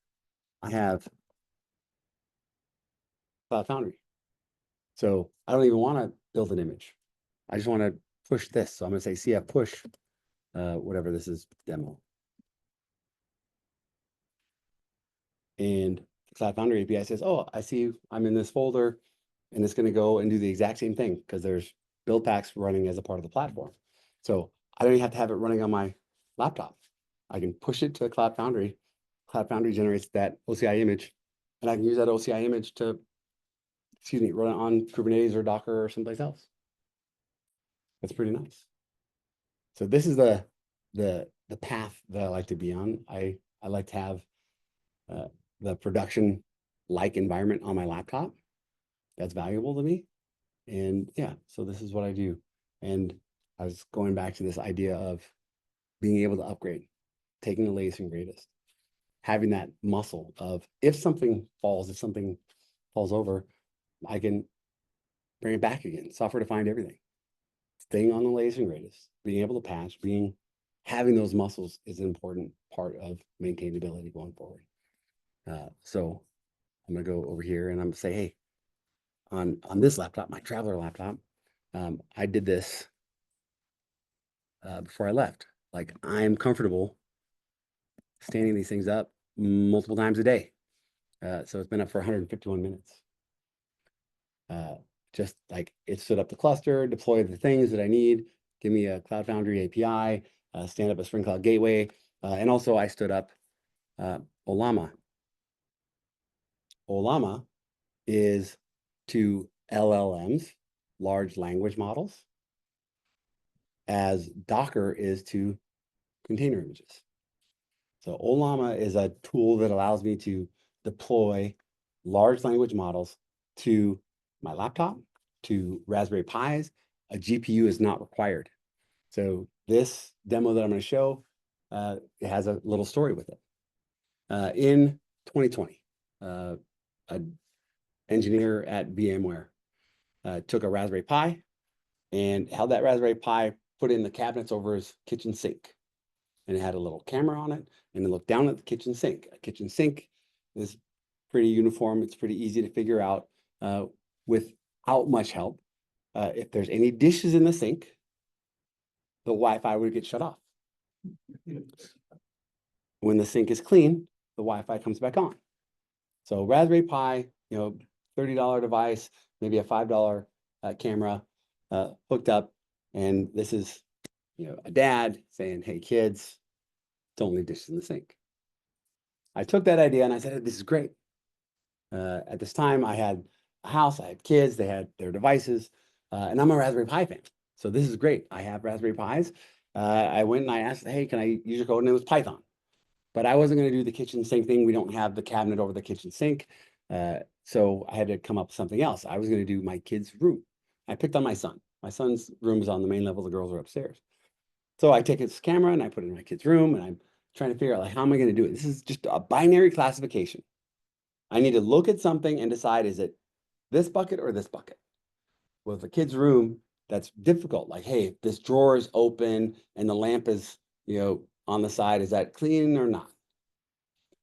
I have Cloud Foundry. So I don't even want to build an image. I just want to push this. So I'm going to say CF push, whatever this is, demo. And Cloud Foundry API says, oh, I see I'm in this folder, and it's going to go and do the exact same thing because there's build packs running as a part of the platform. So I don't even have to have it running on my laptop. I can push it to Cloud Foundry. Cloud Foundry generates that OCI image, and I can use that OCI image to, run it on Kubernetes or Docker or someplace else. That's pretty nice. So this is the path that I like to be on. I like to have the production-like environment on my laptop. That's valuable to me. And yeah, so this is what I do. And I was going back to this idea of being able to upgrade, taking the latest and greatest, having that muscle of if something falls over, I can bring it back again. Software defined everything. Staying on the latest and greatest, being able to patch, having those muscles is an important part of maintainability going forward. So I'm gonna go over here and I'm gonna say, hey, on this laptop, my traveler laptop, I did this before I left. Like I'm comfortable standing these things up multiple times a day. So it's been up for 151 minutes. Just like it stood up the cluster, deployed the things that I need, give me a Cloud Foundry API, stand up a Spring Cloud Gateway, and also I stood up Ollama. Ollama is to LLMs, large language models, as Docker is to container images. So Ollama is a tool that allows me to deploy large language models to my laptop, to Raspberry Pis. A GPU is not required. So this demo that I'm going to show, it has a little story with it. In 2020, an engineer at VMware took a Raspberry Pi and held that Raspberry Pi, put it in the cabinets over his kitchen sink. And it had a little camera on it, and it looked down at the kitchen sink. A kitchen sink is pretty uniform. It's pretty easy to figure out without much help. If there's any dishes in the sink, the Wi-Fi would get shut off. When the sink is clean, the Wi-Fi comes back on. So Raspberry Pi, $30 device, maybe a $5 camera hooked up. And this is, a dad saying, hey, kids, don't leave dishes in the sink. I took that idea and I said, this is great. At this time, I had a house, I had kids, they had their devices, and I'm a Raspberry Pi fan. So this is great. I have Raspberry Pis. I went and I asked, hey, can I use your code? And it was Python. But I wasn't going to do the kitchen sink thing. We don't have the cabinet over the kitchen sink. So I had to come up with something else. I was going to do my kid's room. I picked on my son. My son's room is on the main level. The girls are upstairs. So I take his camera and I put it in my kid's room, and I'm trying to figure out, like, how am I going to do it? This is just a binary classification. I need to look at something and decide, is it this bucket or this bucket? Well, if a kid's room, that's difficult. Like, hey, if this drawer is open and the lamp is, on the side, is that clean or not?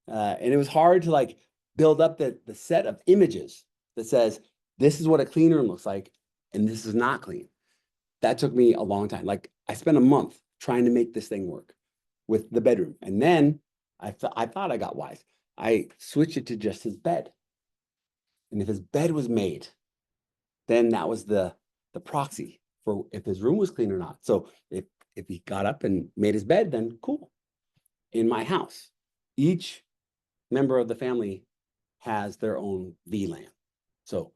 And it was hard to like build up the set of images that says, this is what a clean room looks like, and this is not clean. That took me a long time. Like I spent a month trying to make this thing work with the bedroom. And then I thought I got wise. I switched it to just his bed. And if his bed was made, then that was the proxy for if his room was clean or not. So if he got up and made his bed, then cool. In my house, each member of the family has their own VLAN. So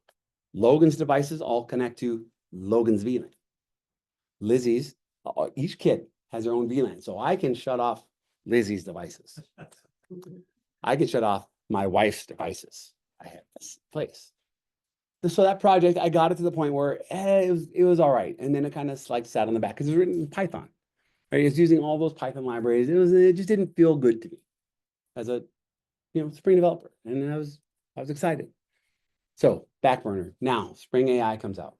Logan's devices all connect to Logan's VLAN. Lizzie's, each kid has their own VLAN. So I can shut off Lizzie's devices. I can shut off my wife's devices. I have this place. So that project, I got it to the point where it was all right. And then it kind of like sat on the back because it was written in Python. Right? It's using all those Python libraries. It just didn't feel good to me as a Spring developer. And I was excited. So back burner. Now Spring AI comes out.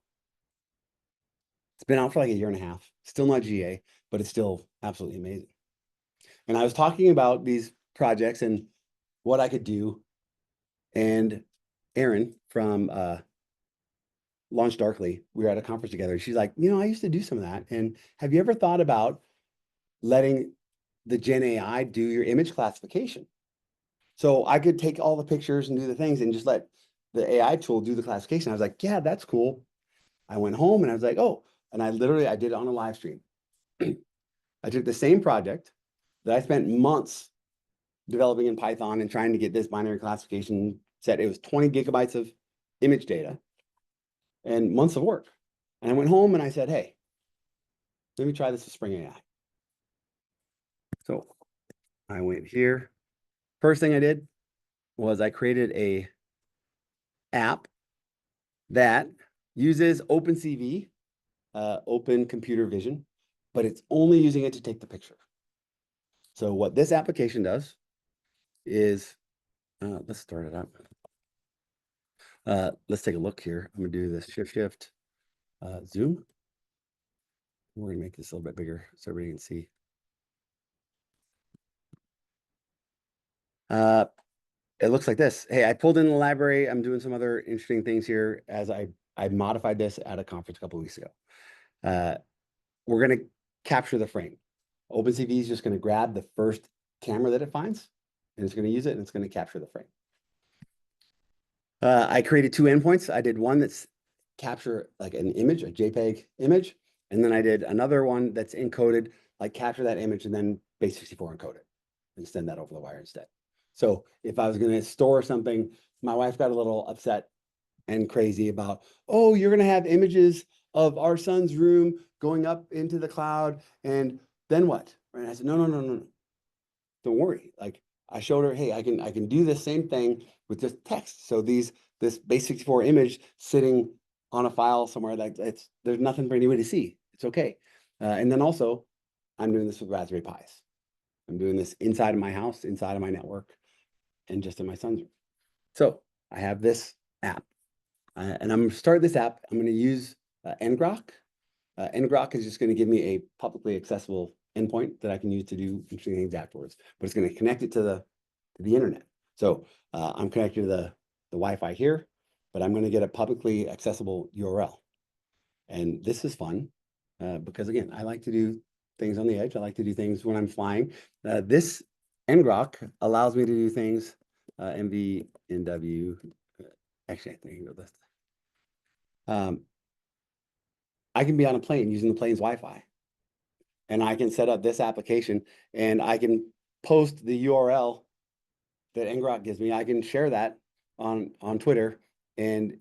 It's been out for like a year and a half. Still not GA, but it's still absolutely amazing. And I was talking about these projects and what I could do. And Erin from Launch Darkly, we were at a conference together. She's like, I used to do some of that. And have you ever thought about letting the Gen AI do your image classification? So I could take all the pictures and do the things and just let the AI tool do the classification. I was like, yeah, that's cool. I went home and I was like, oh, and I did it on a live stream. I took the same project that I spent months developing in Python and trying to get this binary classification set. It was 20 gigabytes of image data and months of work. And I went home and I said, hey, let me try this with Spring AI. So I went here. First thing I did was I created a app that uses OpenCV, Open Computer Vision, but it's only using it to take the picture. So what this application does is, let's start it up. Let's take a look here. I'm gonna do this shift, zoom. We're gonna make this a little bit bigger so everybody can see. It looks like this. Hey, I pulled in the library. I'm doing some other interesting things here as I modified this at a conference a couple of weeks ago. We're gonna capture the frame. OpenCV is just gonna grab the first camera that it finds, and it's gonna use it, and it's gonna capture the frame. I created two endpoints. I did one that's capture like an image, a JPEG image, and then I did another one that's encoded, like capture that image and then base64 encode it and send that over the wire instead. So if I was going to store something, my wife got a little upset and crazy about, oh, you're going to have images of our son's room going up into the cloud, and then what? And I said, no. Don't worry. Like I showed her, hey, I can do the same thing with just text. So this base64 image sitting on a file somewhere, that there's nothing for anybody to see. It's okay. And then also, I'm doing this with Raspberry Pis. I'm doing this inside of my house, inside of my network, and just in my son's room. So I have this app, and I'm going to start this app. I'm going to use ngrok. ngrok is just going to give me a publicly accessible endpoint that I can use to do interesting things afterwards, but it's going to connect it to the internet. So I'm connected to the Wi-Fi here, but I'm going to get a publicly accessible URL. And this is fun because again, I like to do things on the edge. I like to do things when I'm flying. This ngrok allows me to do things, MV, NW, actually, I think I can go this. I can be on a plane using the plane's Wi-Fi. And I can set up this application and I can post the URL that ngrok gives me. I can share that on Twitter, and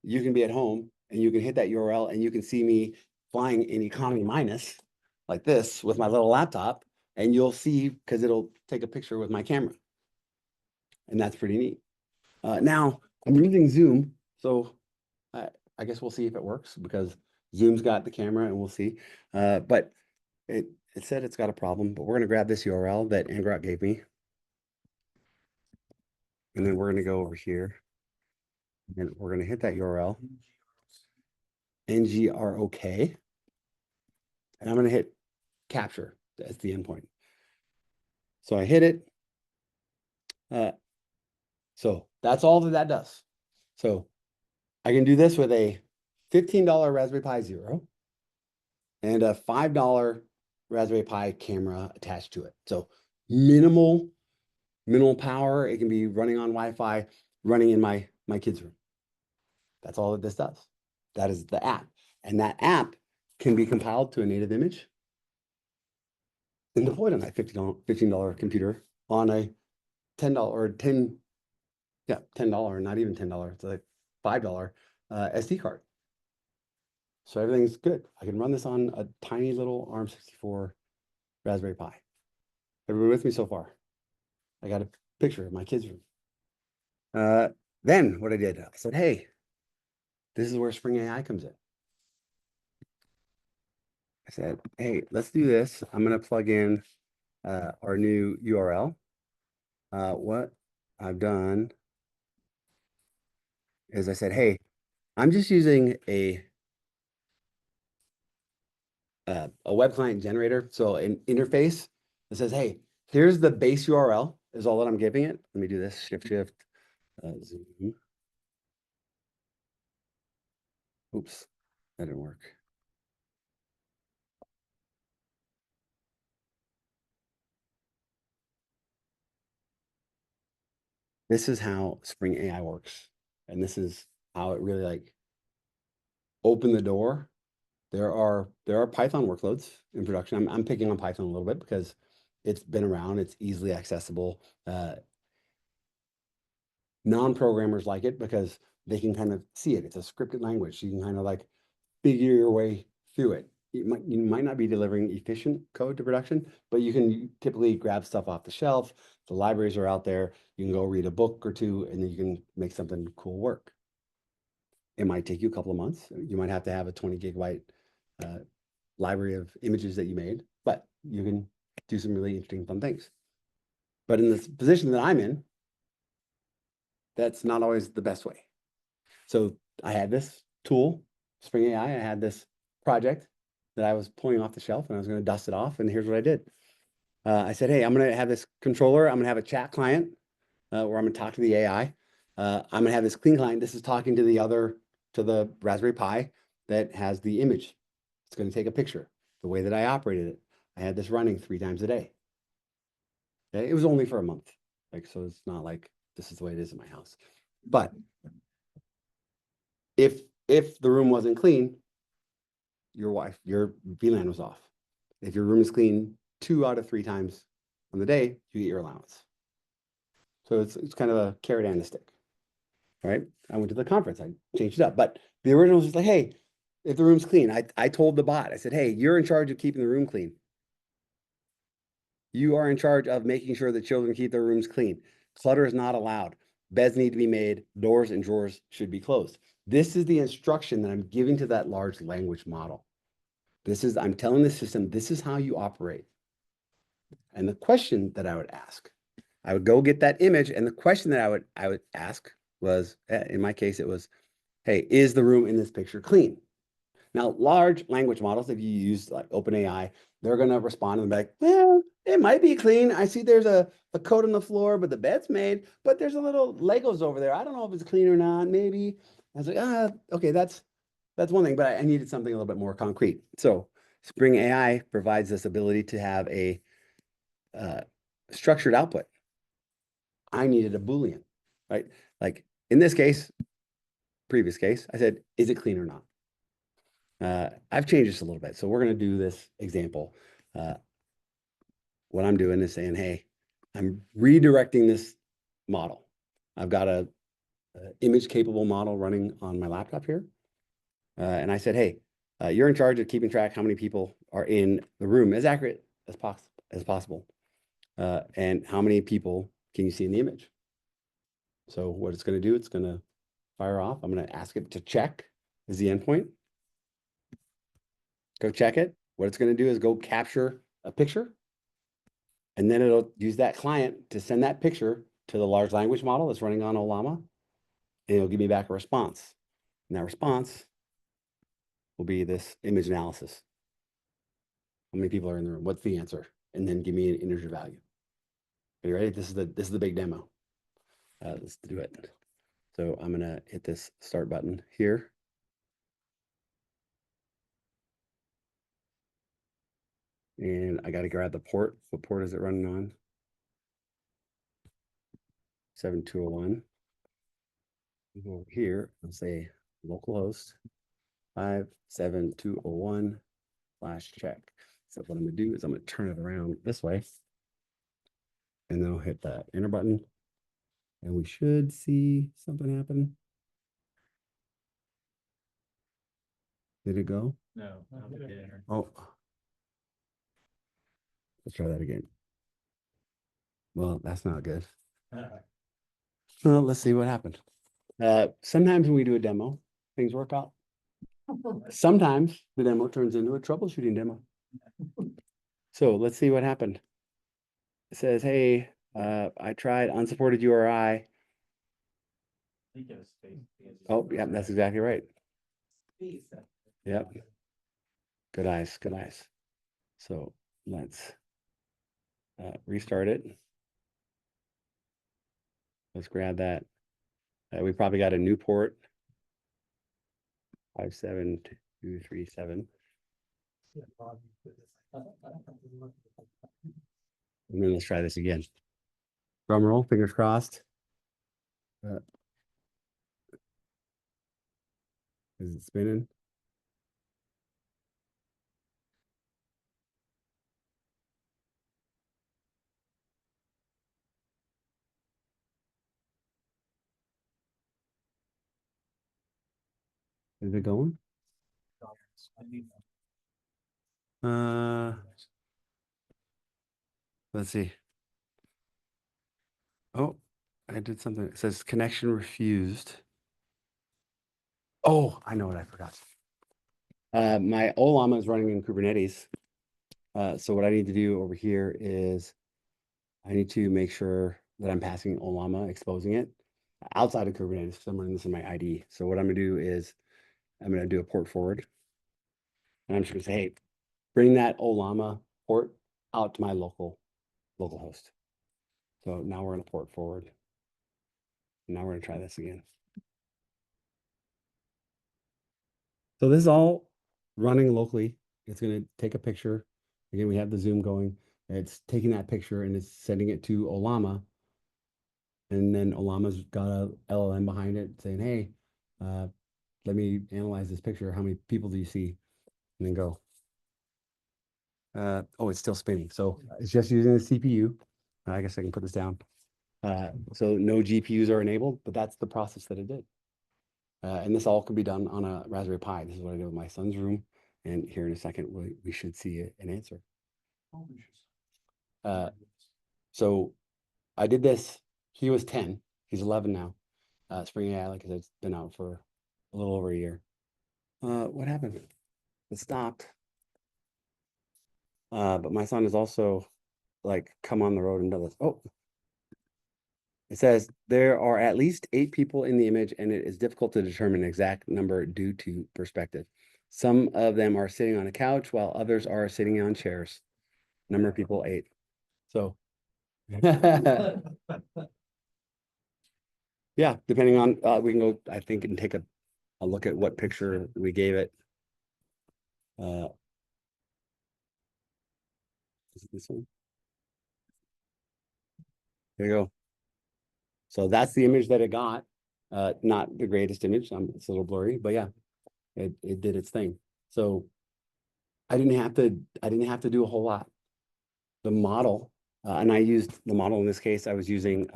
you can be at home and you can hit that URL and you can see me flying in economy minus like this with my little laptop, and you'll see because it'll take a picture with my camera. And that's pretty neat. Now I'm using Zoom, so I guess we'll see if it works because Zoom's got the camera and we'll see. But it said it's got a problem, but we're going to grab this URL that ngrok gave me. And then we're going to go over here and we're going to hit that URL. NGROK. And I'm going to hit capture as the endpoint. So I hit it. So that's all that does. So I can do this with a $15 Raspberry Pi Zero and a $5 Raspberry Pi camera attached to it. So minimal power. It can be running on Wi-Fi, running in my kid's room. That's all that this does. That is the app. And that app can be compiled to a native image and deployed on that $15 computer on a $10, not even $10. It's like $5 SD card. So everything's good. I can run this on a tiny little ARM64 Raspberry Pi. Everybody with me so far? I got a picture of my kids' room. Then what I did, I said, hey, this is where Spring AI comes in. I said, hey, let's do this. I'm going to plug in our new URL. What I've done is I said, hey, I'm just using a web client generator. So an interface that says, hey, here's the base URL is all that I'm giving it. Let me do this, shift, zoom. Oops, that didn't work. This is how Spring AI works. And this is how it really like opened the door. There are Python workloads in production. I'm picking on Python a little bit because it's been around, it's easily accessible. Non-programmers like it because they can kind of see it. It's a scripted language. You can kind of like figure your way through it. You might not be delivering efficient code to production, but you can typically grab stuff off the shelf. The libraries are out there. You can go read a book or two, and then you can make something cool work. It might take you a couple of months. You might have to have a 20 gigabyte library of images that you made, but you can do some really interesting, fun things. But in the position that I'm in, that's not always the best way. So I had this tool, Spring AI. I had this project that I was pulling off the shelf and I was going to dust it off. And here's what I did. I said, hey, I'm going to have this controller. I'm going to have a chat client where I'm going to talk to the AI. I'm going to have this clean client. This is talking to the Raspberry Pi that has the image. It's going to take a picture. The way that I operated it, I had this running 3 times a day. Okay? It was only for a month. So it's not like this is the way it is in my house. But if the room wasn't clean, your VLAN was off. If your room is clean 2 out of 3 times on the day, you get your allowance. So it's kind of a carrot and a stick. All right. I went to the conference. I changed it up. But the original was just like, hey, if the room's clean, I told the bot, I said, hey, you're in charge of keeping the room clean. You are in charge of making sure that children keep their rooms clean. Clutter is not allowed. Beds need to be made. Doors and drawers should be closed. This is the instruction that I'm giving to that large language model. I'm telling the system, this is how you operate. And the question that I would ask, I would go get that image. And the question that I would ask was, in my case, it was, hey, is the room in this picture clean? Now, large language models, if you use like OpenAI, they're going to respond and be like, well, it might be clean. I see there's a coat on the floor, but the bed's made, but there's a little Legos over there. I don't know if it's clean or not, maybe. I was like, okay, that's one thing, but I needed something a little bit more concrete. So Spring AI provides this ability to have a structured output. I needed a Boolean, right? Like in this case, previous case, I said, is it clean or not? I've changed this a little bit. So we're going to do this example. What I'm doing is saying, hey, I'm redirecting this model. I've got a image capable model running on my laptop here. And I said, hey, you're in charge of keeping track how many people are in the room as accurate as possible. And how many people can you see in the image? So what it's going to do, it's going to fire off. I'm going to ask it to check is the endpoint. Go check it. What it's going to do is go capture a picture. And then it'll use that client to send that picture to the large language model that's running on Olama. And it'll give me back a response. And that response will be this image analysis. How many people are in the room? What's the answer? And then give me an integer value. Are you ready? This is the big demo. Let's do it. So I'm gonna hit this start button here. And I got to grab the port. What port is it running on? 7201. Go over here and say localhost 57201/check. So what I'm gonna do is I'm gonna turn it around this way, and then I'll hit that enter button, and we should see something happen. Did it go? No. Oh, let's try that again. Well, that's not good. Well, let's see what happened. Sometimes when we do a demo, things work out. Sometimes the demo turns into a troubleshooting demo. So let's see what happened. It says, hey, I tried unsupported URI. Oh, yeah, that's exactly right. Yep. Good eyes, good eyes. So let's restart it. Let's grab that. We probably got a new port. 57237. And then let's try this again. Drum roll, fingers crossed. Is it spinning? Is it going? Let's see. Oh, I did something. It says connection refused. Oh, I know what I forgot. My Olama is running in Kubernetes. So what I need to do over here is I need to make sure that I'm passing Olama, exposing it outside of Kubernetes because I'm running this in my IDE. So what I'm gonna do is I'm gonna do a port forward. And I'm just gonna say, hey, bring that Olama port out to my local host. So now we're gonna port forward. Now we're gonna try this again. So this is all running locally. It's gonna take a picture. Again, we have the Zoom going. It's taking that picture and it's sending it to Olama. And then Olama's got a LLM behind it saying, hey, let me analyze this picture. How many people do you see? And then go. Oh, it's still spinning. So it's just using the CPU. I guess I can put this down. So no GPUs are enabled, but that's the process that it did. And this all can be done on a Raspberry Pi. This is what I do with my son's room. And here in a second, we should see an answer. So I did this. He was 10. He's 11 now. Spring AI, like I said, it's been out for a little over a year. What happened? It stopped. But my son is also like come on the road and do this. Oh, it says there are at least 8 people in the image, and it is difficult to determine an exact number due to perspective. Some of them are sitting on a couch while others are sitting on chairs. Number of people 8. So yeah, depending on we can go, I think, and take a look at what picture we gave it. Is it this one? There you go. So that's the image that it got. Not the greatest image. It's a little blurry, but yeah, it did its thing. So I didn't have to do a whole lot. The model, and I used the model in this case. I was using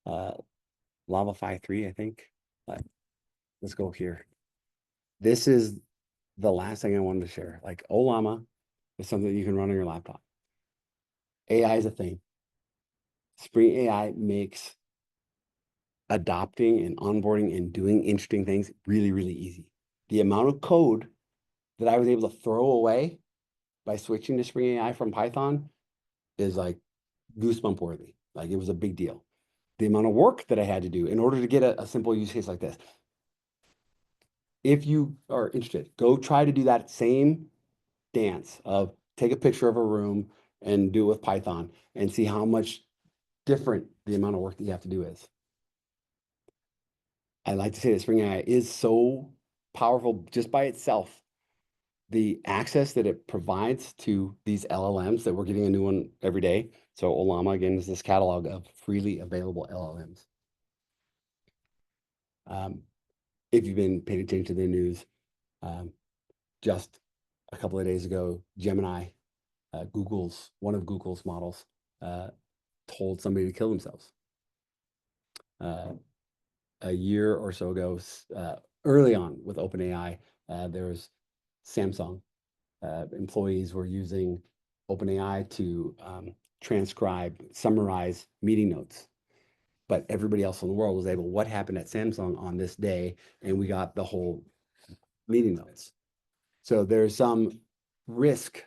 Lava Phi 3, I think. Let's go here. This is the last thing I wanted to share. Like Olama is something that you can run on your laptop. AI is a thing. Spring AI makes adopting and onboarding and doing interesting things really, really easy. The amount of code that I was able to throw away by switching to Spring AI from Python is like goosebump worthy. Like it was a big deal. The amount of work that I had to do in order to get a simple use case like this. if you are interested, go try to do that same dance of take a picture of a room and do it with Python and see how much different the amount of work that you have to do is. I like to say that Spring AI is so powerful just by itself. The access that it provides to these LLMs that we're getting a new one every day. So Olama, again, is this catalog of freely available LLMs. If you've been paying attention to the news, just a couple of days ago, Gemini, one of Google's models, told somebody to kill themselves. A year or so ago, early on with OpenAI, there was Samsung. Employees were using OpenAI to transcribe, summarize meeting notes. But everybody else in the world was able, what happened at Samsung on this day? And we got the whole meeting notes. So there's some risk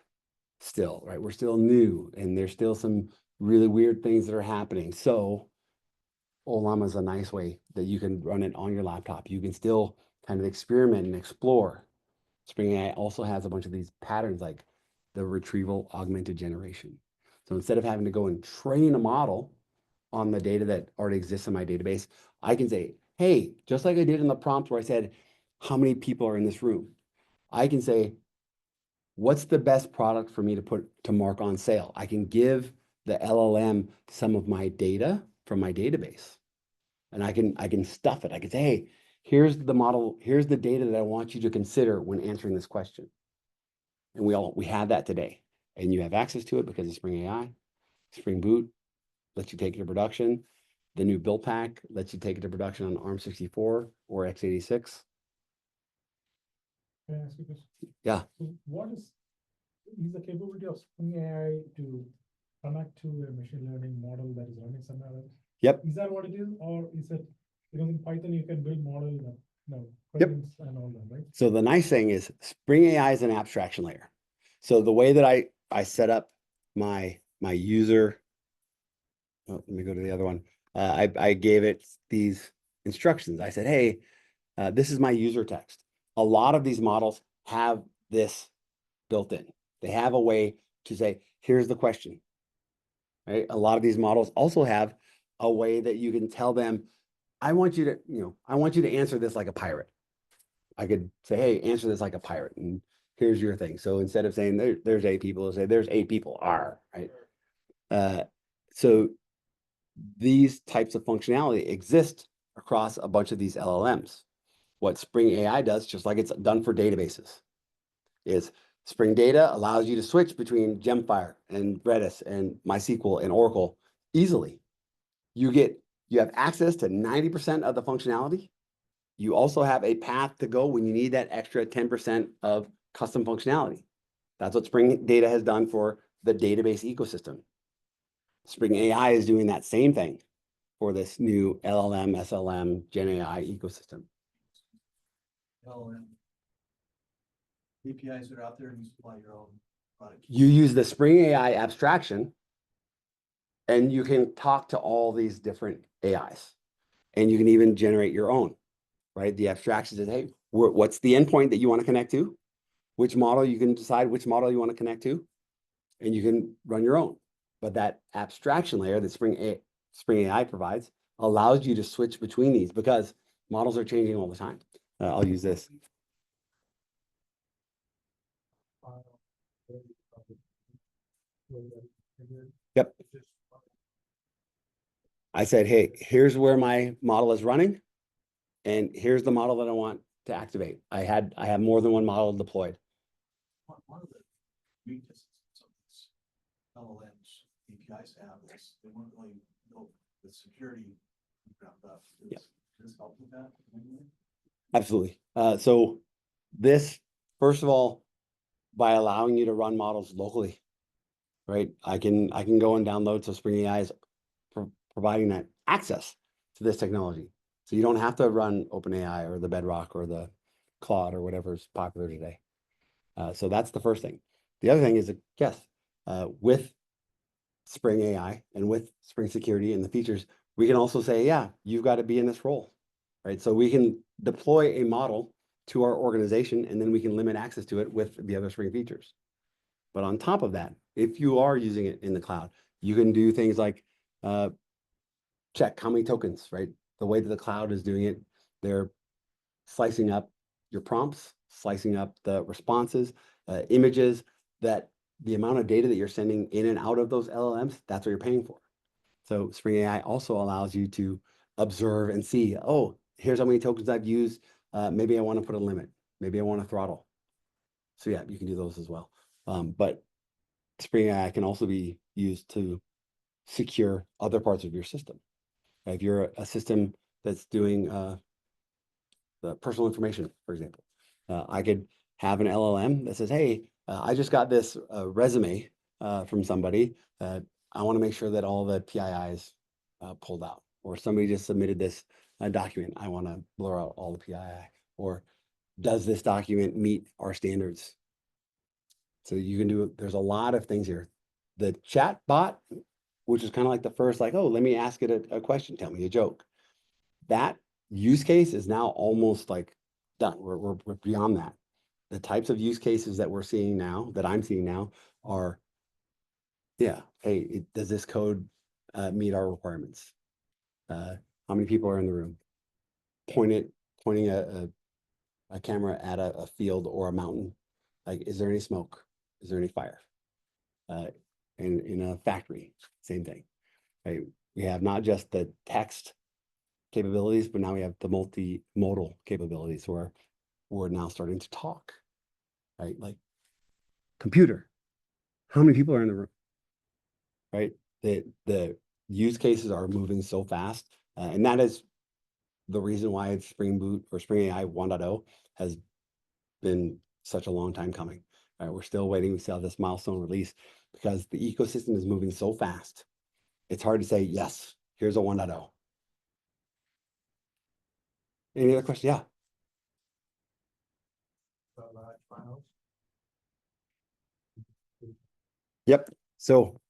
still, right? We're still new and there's still some really weird things that are happening. So Olama is a nice way that you can run it on your laptop. You can still kind of experiment and explore. Spring AI also has a bunch of these patterns like the retrieval augmented generation. So instead of having to go and train a model on the data that already exists in my database, I can say, hey, just like I did in the prompt where I said, how many people are in this room? I can say, what's the best product for me to put to mark on sale? I can give the LLM some of my data from my database. And I can stuff it. I can say, hey, here's the model, here's the data that I want you to consider when answering this question. And we have that today. And you have access to it because of Spring AI. Spring Boot lets you take it to production. The new build pack lets you take it to production on ARM64 or x86. Can I ask you a question? Yeah. So what is the capability of Spring AI to connect to a machine learning model that is running somewhere else? Yep. Is that what it is, or is it because in Python you can build model that Yep. and all that, right? So the nice thing is Spring AI is an abstraction layer. So the way that I set up my user, let me go to the other one. I gave it these instructions. I said, hey, this is my user text. A lot of these models have this built in. They have a way to say, here's the question, right? A lot of these models also have a way that you can tell them, I want you to answer this like a pirate. I could say, hey, answer this like a pirate, and here's your thing. So instead of saying there's 8 people, I'll say there's 8 people are, right? So these types of functionality exist across a bunch of these LLMs. What Spring AI does, just like it's done for databases, is Spring Data allows you to switch between Gemfire and Redis and MySQL and Oracle easily. You have access to 90% of the functionality. You also have a path to go when you need that extra 10% of custom functionality. That's what Spring Data has done for the database ecosystem. Spring AI is doing that same thing for this new LLM, SLM, Gen AI ecosystem. LLM. APIs that are out there and you supply your own product. You use the Spring AI abstraction and you can talk to all these different AIs and you can even generate your own, right? The abstraction says, hey, what's the endpoint that you want to connect to? Which model, you can decide which model you want to connect to, and you can run your own. But that abstraction layer that Spring AI provides allows you to switch between these because models are changing all the time. I'll use this. Yep. I said, hey, here's where my model is running, and here's the model that I want to activate. I have more than one model deployed. One of the weaknesses of these LLMs APIs have is they weren't really built with security ground up. Does this help with that? Absolutely. So this, first of all, by allowing you to run models locally, right? I can go and download. So Spring AI is providing that access to this technology. So you don't have to run OpenAI or the Bedrock or the Claude or whatever is popular today. So that's the first thing. The other thing is, yes, with Spring AI and with Spring Security and the features, we can also say, yeah, you've got to be in this role, right? So we can deploy a model to our organization, and then we can limit access to it with the other Spring features. But on top of that, if you are using it in the cloud, you can do things like check how many tokens, right? The way that the cloud is doing it, they're slicing up your prompts, slicing up the responses, images, that the amount of data that you're sending in and out of those LLMs, that's what you're paying for. So Spring AI also allows you to observe and see, oh, here's how many tokens I've used. Maybe I want to put a limit. Maybe I want to throttle. So yeah, you can do those as well. But Spring AI can also be used to secure other parts of your system. If you're a system that's doing the personal information, for example, I could have an LLM that says, hey, I just got this resume from somebody. I want to make sure that all the PII is pulled out. Or somebody just submitted this document. I want to blur out all the PII. Or does this document meet our standards? So you can do, there's a lot of things here. The chat bot, which is kind of like the first, like, oh, let me ask it a question, tell me a joke. That use case is now almost like done. We're beyond that. The types of use cases that we're seeing now, that I'm seeing now, are, yeah, hey, does this code meet our requirements? How many people are in the room? Pointing a camera at a field or a mountain. Like, is there any smoke? Is there any fire? In a factory, same thing. Right? We have not just the text capabilities, but now we have the multimodal capabilities where we're now starting to talk, right? Like, computer, how many people are in the room, right? The use cases are moving so fast, and that is the reason why Spring Boot or Spring AI 1.0 has been such a long time coming. Right? We're still waiting. We still have this milestone release because the ecosystem is moving so fast. It's hard to say, yes, here's a 1.0. Any other questions? Yeah. Yep. So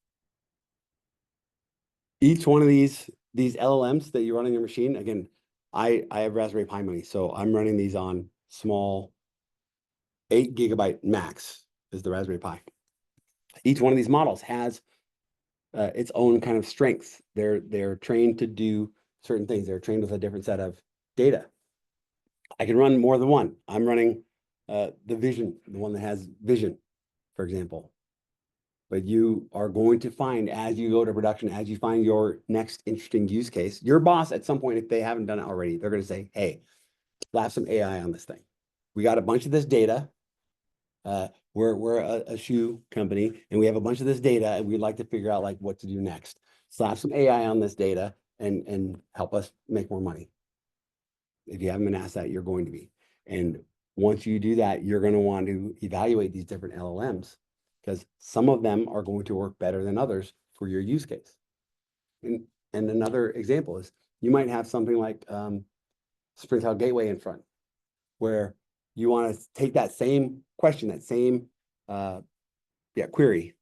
each one of these LLMs that you run on your machine, again, I have Raspberry Pi Mini, so I'm running these on small 8 GB max is the Raspberry Pi. Each one of these models has its own kind of strengths. They're trained to do certain things. They're trained with a different set of data. I can run more than one. I'm running the vision, the one that has vision, for example. But you are going to find, as you go to production, as you find your next interesting use case, your boss at some point, if they haven't done it already, they're going to say, hey, slap some AI on this thing. We got a bunch of this data. We're a shoe company, and we have a bunch of this data, and we'd like to figure out like what to do next. Slap some AI on this data and help us make more money. If you haven't been asked that, you're going to be. And once you do that, you're going to want to evaluate these different LLMs, because some of them are going to work better than others for your use case. And another example is you might have something like Springtail Gateway in front, where you want to take that same question, that same query,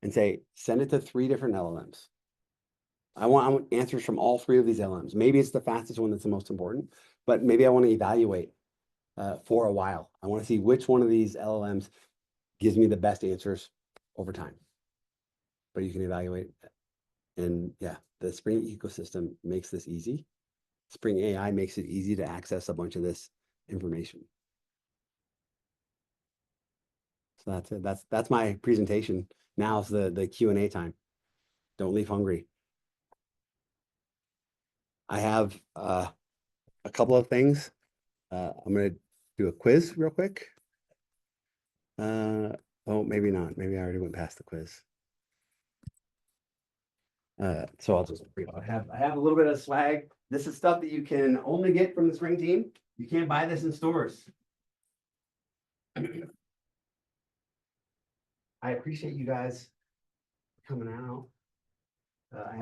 and say, send it to 3 different LLMs. I want answers from all 3 of these LLMs. Maybe it's the fastest one that's the most important, but maybe I want to evaluate for a while. I want to see which one of these LLMs gives me the best answers over time. But you can evaluate. And yeah, the Spring ecosystem makes this easy. Spring AI makes it easy to access a bunch of this information. So that's it. That's my presentation. Now's the Q&A time. Don't leave hungry. I have a couple of things. I'm going to do a quiz real quick. Oh, maybe not. Maybe I already went past the quiz. So I'll just, I have a little bit of swag. This is stuff that you can only get from the Spring team. You can't buy this in stores. I appreciate you guys coming out. I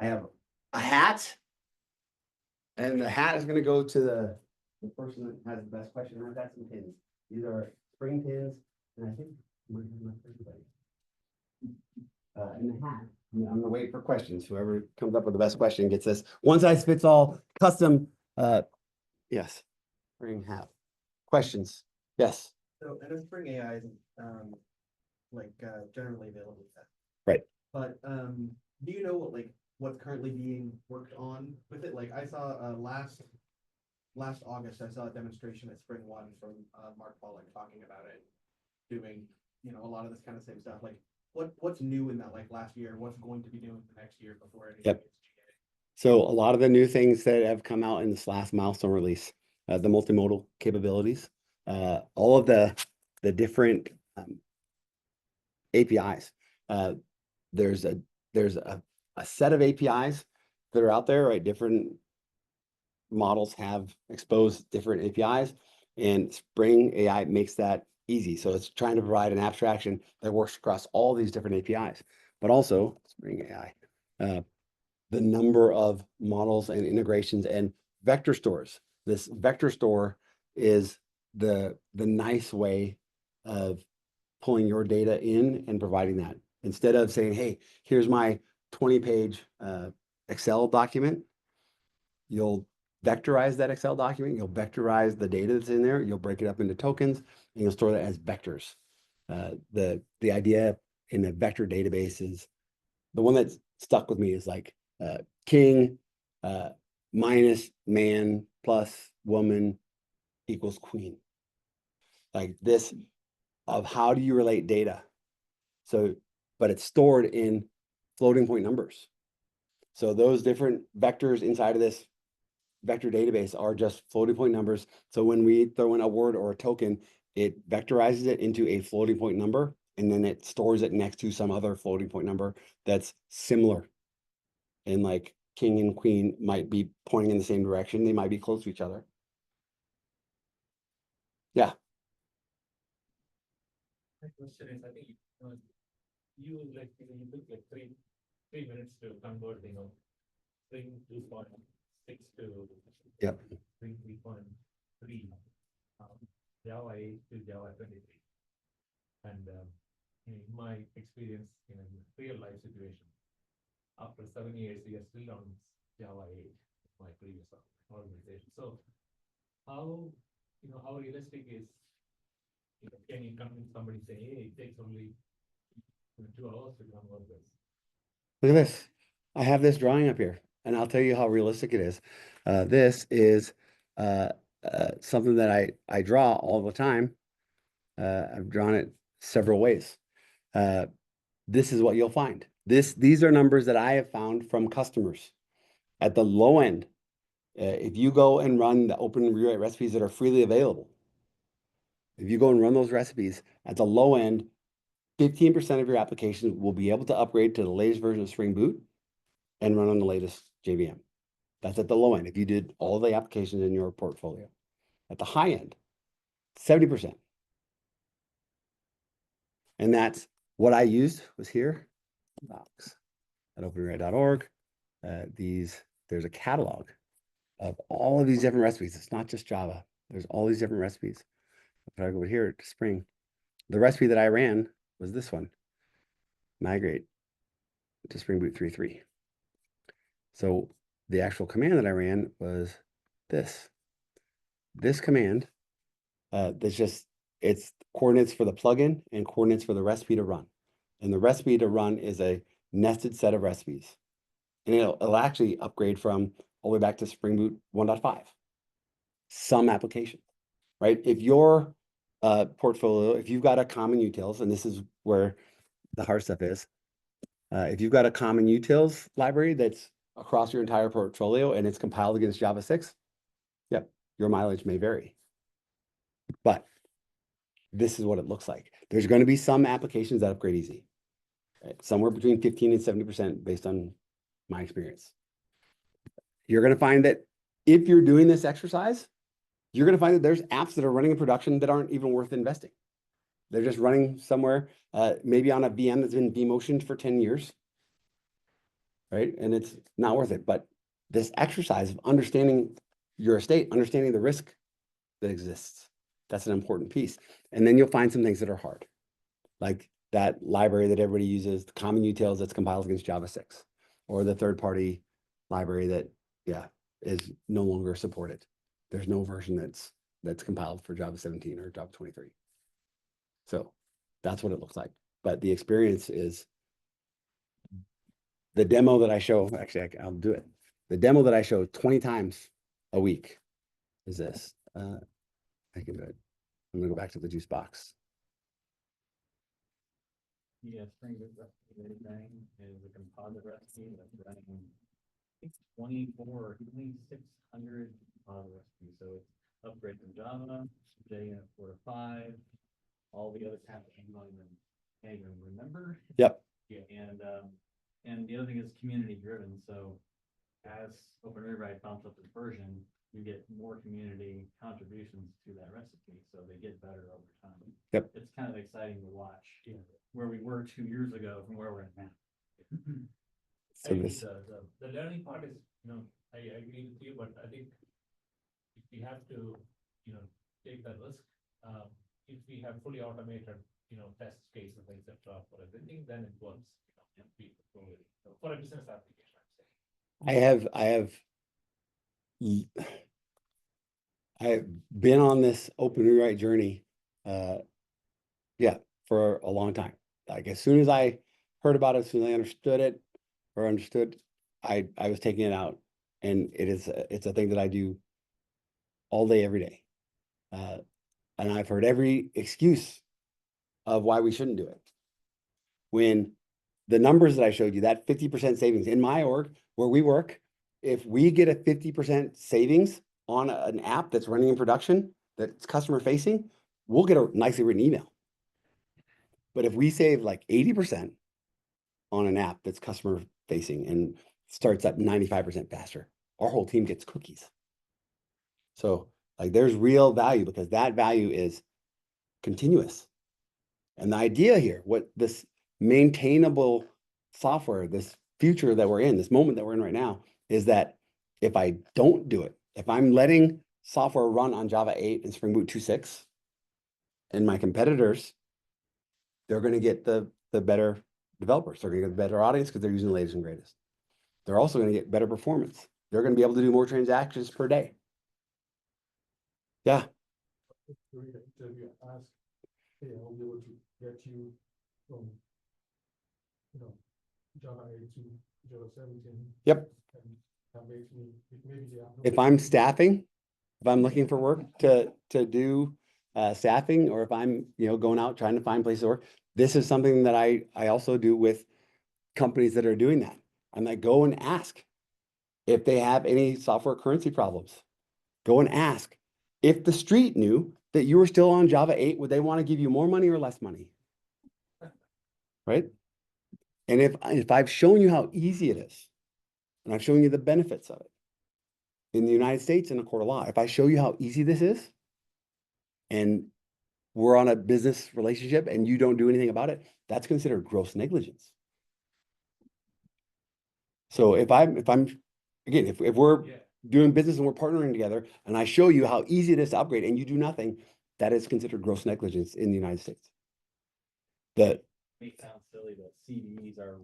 have a hat, and the hat is going to go to the person that has the best question. I've got some pins. These are Spring pins, and I think I might have enough for everybody. And the hat, I'm going to wait for questions. Whoever comes up with the best question gets this one size fits all custom. Yes, Spring hat. questions? Yes, So I know Spring AI isn't generally available yet. right. But do you know what's currently being worked on with it? Like I saw last August, I saw a demonstration at Spring One from Mark Pollock talking about it, doing a lot of this kind of same stuff. Like what's new in that last year? What's going to be new in the next year before anything Yep. gets GA? So a lot of the new things that have come out in this last milestone release, the multimodal capabilities, all of the different APIs. There's a set of APIs that are out there, right? Different models have exposed different APIs, and Spring AI makes that easy. So it's trying to provide an abstraction that works across all these different APIs, but also Spring AI. The number of models and integrations and vector stores. This vector store is the nice way of pulling your data in and providing that. Instead of saying, hey, here's my 20-page Excel document, you'll vectorize that Excel document, you'll vectorize the data that's in there, you'll break it up into tokens, and you'll store that as vectors. The idea in a vector database is, the one that's stuck with me is like king minus man plus woman equals queen. Like this of how do you relate data? So, but it's stored in floating point numbers. So those different vectors inside of this vector database are just floating point numbers. So when we throw in a word or a token, it vectorizes it into a floating point number, and then it stores it next to some other floating point number that's similar. And like king and queen might be pointing in the same direction. They might be close to each other. Yeah. My question is, I think you took like three minutes to convert, Spring 2.6 to Yep. Spring 3.3, Java 8 to Java 23. And in my experience in a real life situation, after 7 years, we are still on Java 8, my previous organization. So how realistic is, can you convince somebody say, hey, it takes only 2 hours to convert this? Look at this. I have this drawing up here, and I'll tell you how realistic it is. This is something that I draw all the time. I've drawn it several ways. This is what you'll find. These are numbers that I have found from customers. At the low end, if you go and run the open rewrite recipes that are freely available, if you go and run those recipes at the low end, 15% of your applications will be able to upgrade to the latest version of Spring Boot and run on the latest JVM. That's at the low end, if you did all the applications in your portfolio. At the high end, 70%. And that's what I used was here, docs at openrewrite.org. There's a catalog of all of these different recipes. It's not just Java. There's all these different recipes. If I go over here to Spring, the recipe that I ran was this one, migrate to Spring Boot 3.3. So the actual command that I ran was this. This command, it's coordinates for the plugin and coordinates for the recipe to run. And the recipe to run is a nested set of recipes. And it'll actually upgrade from all the way back to Spring Boot 1.5. Some applications, right? If your portfolio, if you've got a common utils, and this is where the hard stuff is, if you've got a common utils library that's across your entire portfolio and it's compiled against Java 6, yep, your mileage may vary. But this is what it looks like. There's going to be some applications that upgrade easy, right? Somewhere between 15 and 70% based on my experience. You're going to find that if you're doing this exercise, you're going to find that there's apps that are running in production that aren't even worth investing. They're just running somewhere, maybe on a VM that's been vMotioned for 10 years, right? And it's not worth it. But this exercise of understanding your estate, understanding the risk that exists, that's an important piece. And then you'll find some things that are hard, like that library that everybody uses, the common utils that's compiled against Java 6, or the third-party library that, is no longer supported. There's no version that's that's compiled for Java 17 or Java 23. So that's what it looks like. But the experience is the demo that I show, actually, I'll do it. The demo that I show 20 times a week is this. I can do it. I'm gonna go back to the juice box. Yeah, Spring Boot recipe thing is a composite recipe that's running, I think 2,600 composite recipes. So it's upgrade from Java, JUnit 4 to 5, all the other packages you can't even remember. Yep. Yeah, and the other thing is community driven. So as Open Rewrite bumps up its version, you get more community contributions to that recipe, so they get better over time. Yep. It's kind of exciting to watch where we were 2 years ago from where we're at now. So this, The learning part is, I agree with you, but I think if we have to, take that risk, if we have fully automated, test cases, et cetera, for everything, then it works, for a business application, I'm saying. I have been on this Open Rewrite journey, yeah, for a long time. Like as soon as I heard about it, as soon as I understood, I was taking it out, and it's a thing that I do all day, every day. And I've heard every excuse of why we shouldn't do it. When the numbers that I showed you, that 50% savings in my org where we work, if we get a 50% savings on an app that's running in production, that's customer facing, we'll get a nicely written email. But if we save like 80% on an app that's customer facing and starts up 95% faster, our whole team gets cookies. So like there's real value because that value is continuous. And the idea here, what this maintainable software, this future that we're in, this moment that we're in right now, is that if I don't do it, if I'm letting software run on Java 8 and Spring Boot 2.6, and my competitors, they're going to get the better developers. They're going to get the better audience because they're using the latest and greatest. They're also going to get better performance. They're going to be able to do more transactions per day. Yeah. During the interview, ask, hey, I'll be able to get you from, Java 8 to Java 17. Yep. And that makes me, maybe they have no- If I'm staffing, if I'm looking for work to do staffing, or if I'm going out trying to find places to work, this is something that I also do with companies that are doing that. I'm like, go and ask if they have any software currency problems. Go and ask if the street knew that you were still on Java 8, would they want to give you more money or less money? Right? And if I've shown you how easy it is, and I've shown you the benefits of it in the United States in a court of law, if I show you how easy this is, and we're on a business relationship and you don't do anything about it, that's considered gross negligence. So if we're doing business and we're partnering together and I show you how easy it is to upgrade and you do nothing, that is considered gross negligence in the United States. It sounds silly, but CVEs are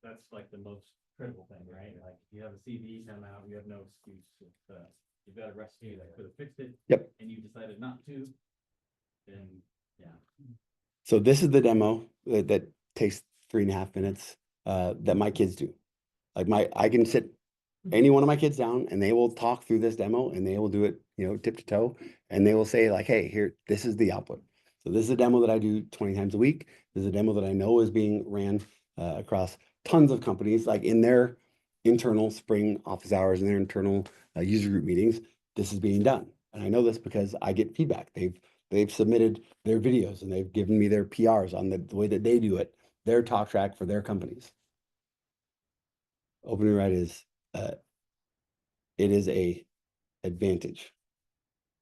that's the most critical thing, right? Like you have a CVE come out, you have no excuse. You've got a recipe that could have fixed it. Yep. And you decided not to, then yeah. So this is the demo that takes 3.5 minutes that my kids do. I can sit any one of my kids down and they will talk through this demo and they will do it, tip to toe, and they will say like, hey, here, this is the output. So this is a demo that I do 20 times a week. This is a demo that I know is being ran across tons of companies, like in their internal spring office hours and their internal user group meetings. This is being done. And I know this because I get feedback. They've submitted their videos and they've given me their PRs on the way that they do it, their talk track for their companies. Open Rewrite is, it is a advantage.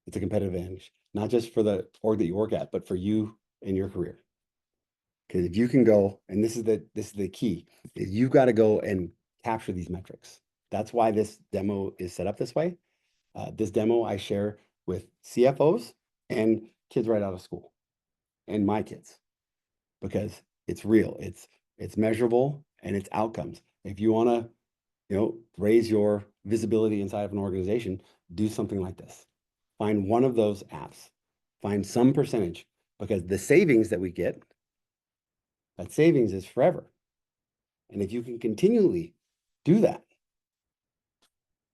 It's a competitive advantage, not just for the org that you work at, but for you and your career. Because if you can go, and this is the key, is you've got to go and capture these metrics. That's why this demo is set up this way. This demo I share with CFOs and kids right out of school, and my kids, because it's real, it's measurable, and it's outcomes. If you want to, raise your visibility inside of an organization, do something like this. find one of those apps, find some percentage, because the savings that we get, that savings is forever. And if you can continually do that,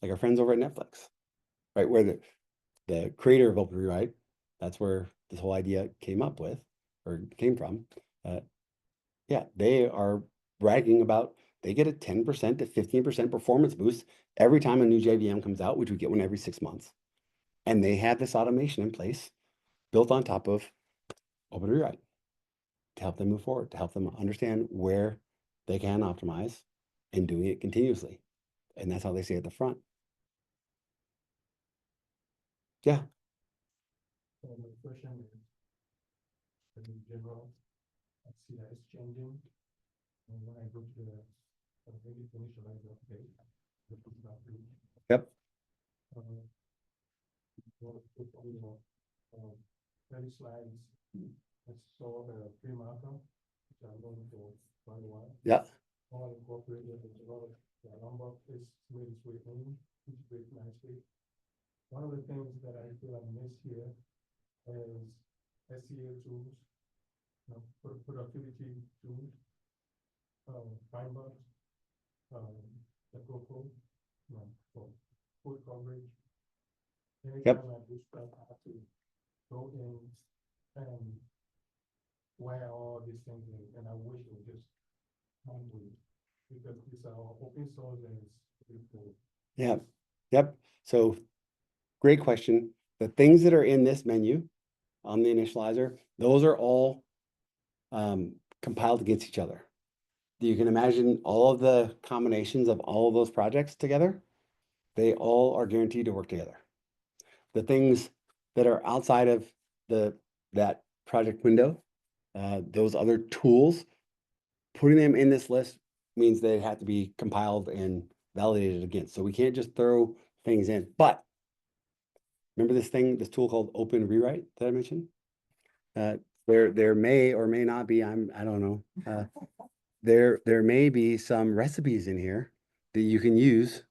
like our friends over at Netflix, right, where the creator of Open Rewrite, that's where this whole idea came up with, or came from. Yeah, they are bragging about they get a 10% to 15% performance boost every time a new JVM comes out, which we get one every 6 months. And they have this automation in place built on top of Open Rewrite to help them move forward, to help them understand where they can optimize and doing it continuously. And that's how they stay at the front. Yeah. So my question is, in general, I see that it's changing. And when I go to the, maybe initialize the update, the push button, Yep. well, put on the, 30 slides, I saw the pre-marker, which I'm going to quite a while. Yeah. All incorporated with a lot of the number of this way in, which is very nicely. One of the things that I feel I miss here is SEO tools, productivity tools, Finder, the Coco, for full coverage. Anytime I do stuff, I have to go in and where all these things in, and I wish it would just come with, because these are open source and it's pretty cool. Yeah. Yep. So great question. The things that are in this menu on the initializer, those are all compiled against each other. You can imagine all of the combinations of all of those projects together. They all are guaranteed to work together. The things that are outside of that project window, those other tools, putting them in this list means they have to be compiled and validated against. So we can't just throw things in. But remember this tool called Open Rewrite that I mentioned? There may or may not be, I don't know. There may be some recipes in here that you can use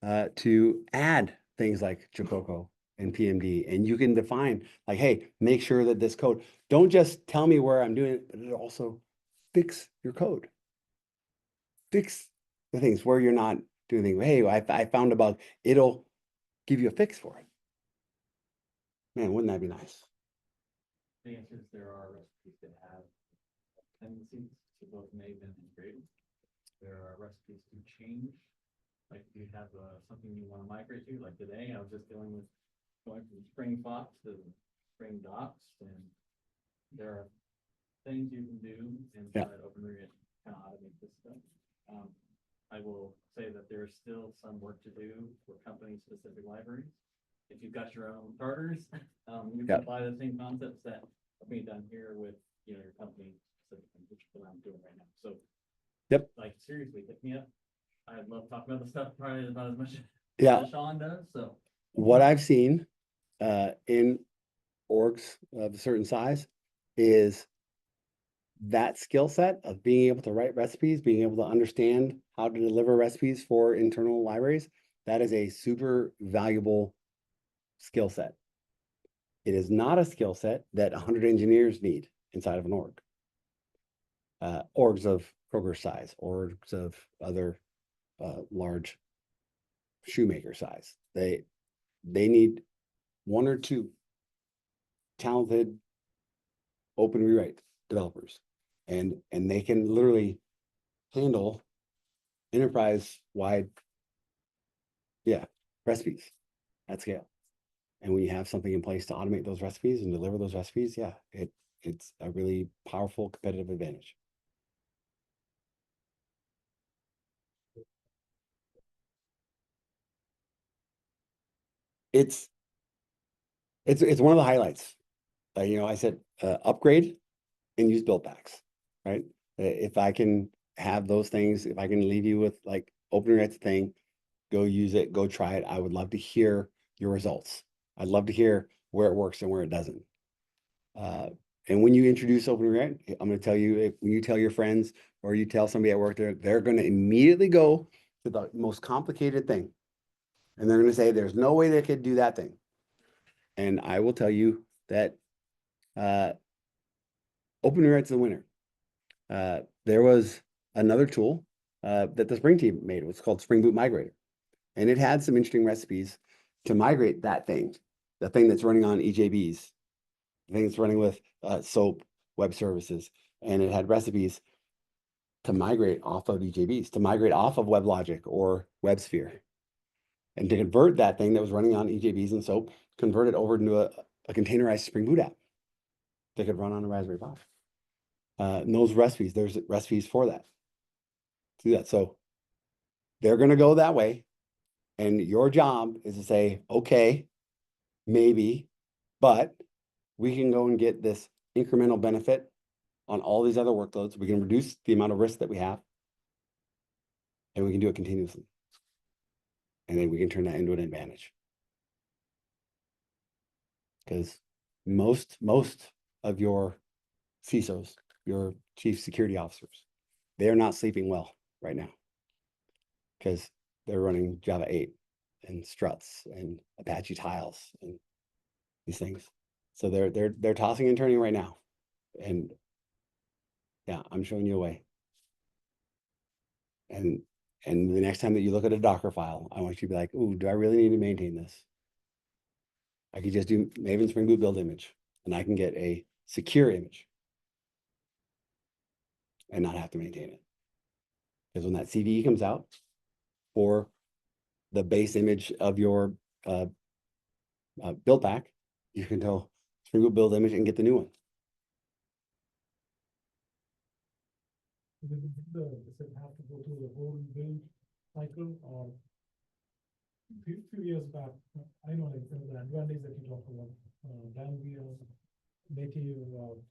to add things like Chococo and PMD, and you can define like, hey, make sure that this code, don't just tell me where I'm doing it, but it also fix your code. Fix the things where you're not doing things. Hey, I found a bug. It'll give you a fix for it. Man, wouldn't that be nice? The answer is there are recipes that have tendencies to both Maven and Gradle. There are recipes to change. Like you have something you want to migrate to, like today, I was just dealing with going from Spring Fox to Spring Docs, and there are things you can do inside OpenRewrite to kind of automate this stuff. I will say that there's still some work to do for company-specific libraries. If you've got your own charters, you can apply the same concepts that are being done here with your company specific things, which is what I'm doing right now. So, like seriously, hit me up. I love talking about the stuff probably about as much as DaShaun does. So what I've seen in orgs of a certain size is that skill set of being able to write recipes, being able to understand how to deliver recipes for internal libraries. That is a super valuable skill set. It is not a skill set that 100 engineers need inside of an org. Orgs of Kroger size, orgs of other large shoemaker size. They need one or two talented Open Rewrite developers, and they can literally handle enterprise-wide, recipes at scale. And when you have something in place to automate those recipes and deliver those recipes, it's a really powerful competitive advantage. It's one of the highlights. I said upgrade and use build packs, right? If I can have those things, if I can leave you with like Open Rewrite's thing, go use it, go try it. I would love to hear your results. I'd love to hear where it works and where it doesn't. And when you introduce Open Rewrite, I'm going to tell you, when you tell your friends or you tell somebody at work, they're going to immediately go to the most complicated thing. And they're going to say, there's no way they could do that thing. And I will tell you that open rewrite's the winner. There was another tool that the Spring team made. It was called Spring Boot Migrator. And it had some interesting recipes to migrate that thing, the thing that's running on EJBs, the thing that's running with SOAP web services. And it had recipes to migrate off of EJBs, to migrate off of WebLogic or WebSphere. And to convert that thing that was running on EJBs and SOAP, convert it over into a containerized Spring Boot app that could run on a Raspberry Pi. And those recipes, there's recipes for that. Do that. So they're going to go that way. And your job is to say, okay, maybe, but we can go and get this incremental benefit on all these other workloads. We can reduce the amount of risk that we have, and we can do it continuously. And then we can turn that into an advantage. Because most of your CISOs, your chief security officers, they are not sleeping well right now because they're running Java 8 and struts and Apache tiles and these things. So they're tossing and turning right now. And yeah, I'm showing you a way. And the next time that you look at a Docker file, I want you to be like, ooh, do I really need to maintain this? I could just do Maven Spring Boot build image, and I can get a secure image and not have to maintain it. Because when that CVE comes out for the base image of your build pack, you can go Spring Boot build image and get the new one. Does it have to go through the whole build cycle, or few years back, I know like the advantage that you talked about, downwheel, native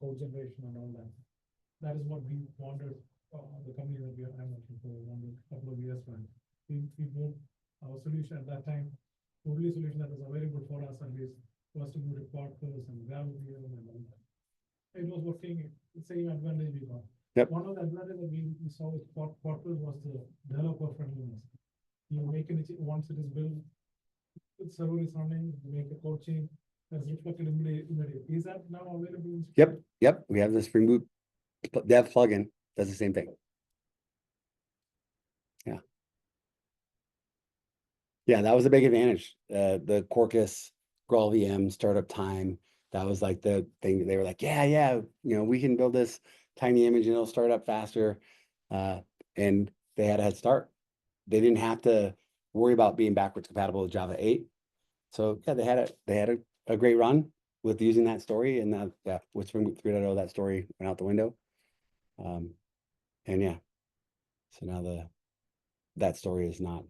code generation and all that. That is what we wanted, the company that I'm working for, wanted a couple of years back. We moved our solution at that time, totally solution that was available for us, and was to move to Quarkus and downwheel and all that. It was working, the same advantage we got. Yep. One of the advantages that we saw with Quarkus was the developer friendliness. You make it once it is built, the server is running, you make a code change that's reflected immediately. Is that now available? Yep. We have the Spring Boot dev plugin, does the same thing. Yeah, that was a big advantage. The Quarkus Graal VM startup time, that was like the thing that they were like, yeah, we can build this tiny image and it'll start up faster. And they had a head start. They didn't have to worry about being backwards compatible with Java 8. So yeah, they had a great run with using that story, and that with Spring Boot 3.0, that story went out the window. And yeah, so now that story is not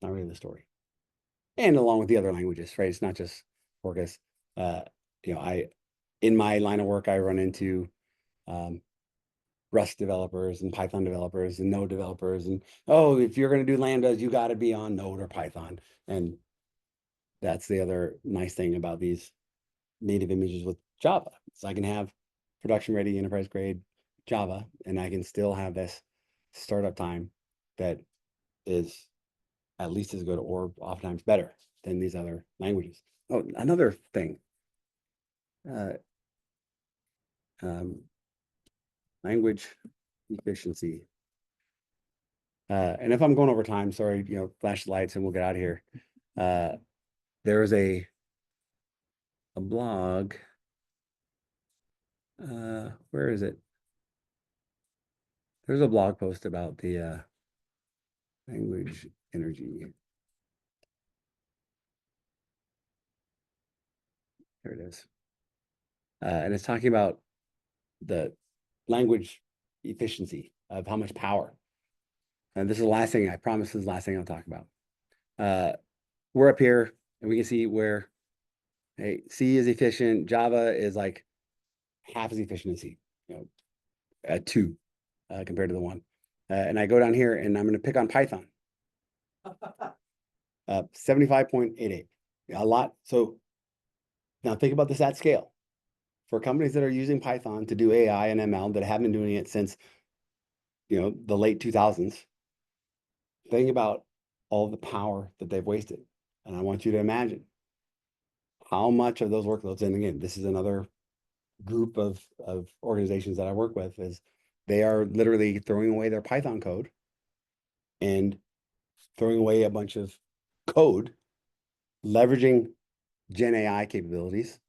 really the story. And along with the other languages, right? It's not just Quarkus. In my line of work, I run into Rust developers and Python developers and Node developers. And, oh, if you're going to do Lambdas, you got to be on Node or Python. And that's the other nice thing about these native images with Java. So I can have production ready, enterprise grade Java, and I can still have this startup time that is at least as good or oftentimes better than these other languages. Oh, another thing. Language efficiency. And if I'm going over time, sorry, flash the lights and we'll get out of here. There is a blog. Where is it? There's a blog post about the language energy. There it is. And it's talking about the language efficiency of how much power. And this is the last thing, I promise this is the last thing I'll talk about. We're up here and we can see where, hey, C is efficient, Java is like half as efficient as C, at 2 compared to the 1. And I go down here and I'm going to pick on Python. 75.88, a lot. So now think about this at scale. For companies that are using Python to do AI and ML that have been doing it since, the late 2000s, think about all the power that they've wasted. And I want you to imagine how much of those workloads, and again, this is another group of organizations that I work with, is they are literally throwing away their Python code and throwing away a bunch of code, leveraging Gen AI capabilities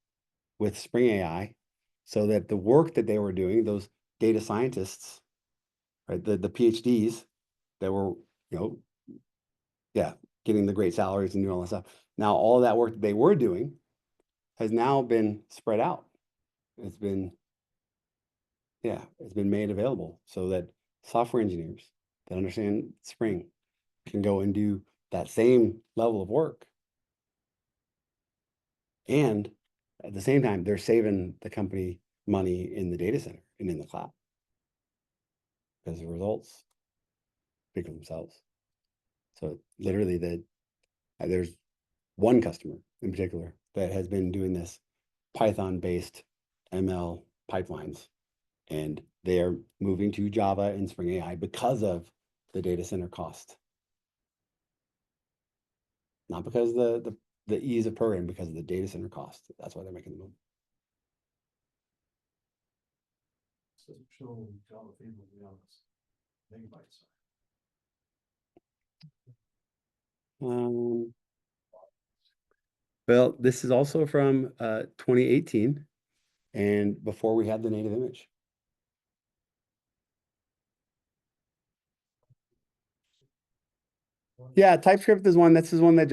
with Spring AI, so that the work that they were doing, those data scientists, right, the PhDs that were, yeah, getting the great salaries and doing all that stuff. Now, all that work that they were doing has now been spread out. It's been made available so that software engineers that understand Spring can go and do that same level of work. And at the same time, they're saving the company money in the data center and in the cloud, because the results speak for themselves. So literally there's one customer in particular that has been doing this Python-based ML pipelines, and they are moving to Java and Spring AI because of the data center cost. Not because the ease of programming, because of the data center cost. That's why they're making the move. So show Java favorably on this megabyte side. Well, this is also from 2018, and before we had the native image. Yeah, TypeScript is one. This is one that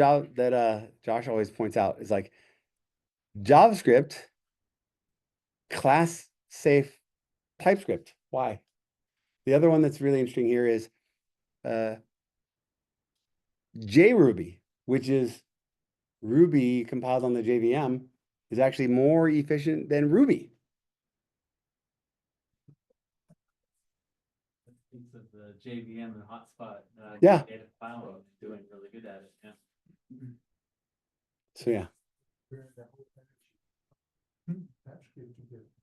Josh always points out. Is like JavaScript, class safe TypeScript. Why? The other one that's really interesting here is JRuby, which is Ruby compiled on the JVM, is actually more efficient than Ruby. Piece of the JVM and hotspot. Yeah. Data file doing really good at it. Yeah. So yeah,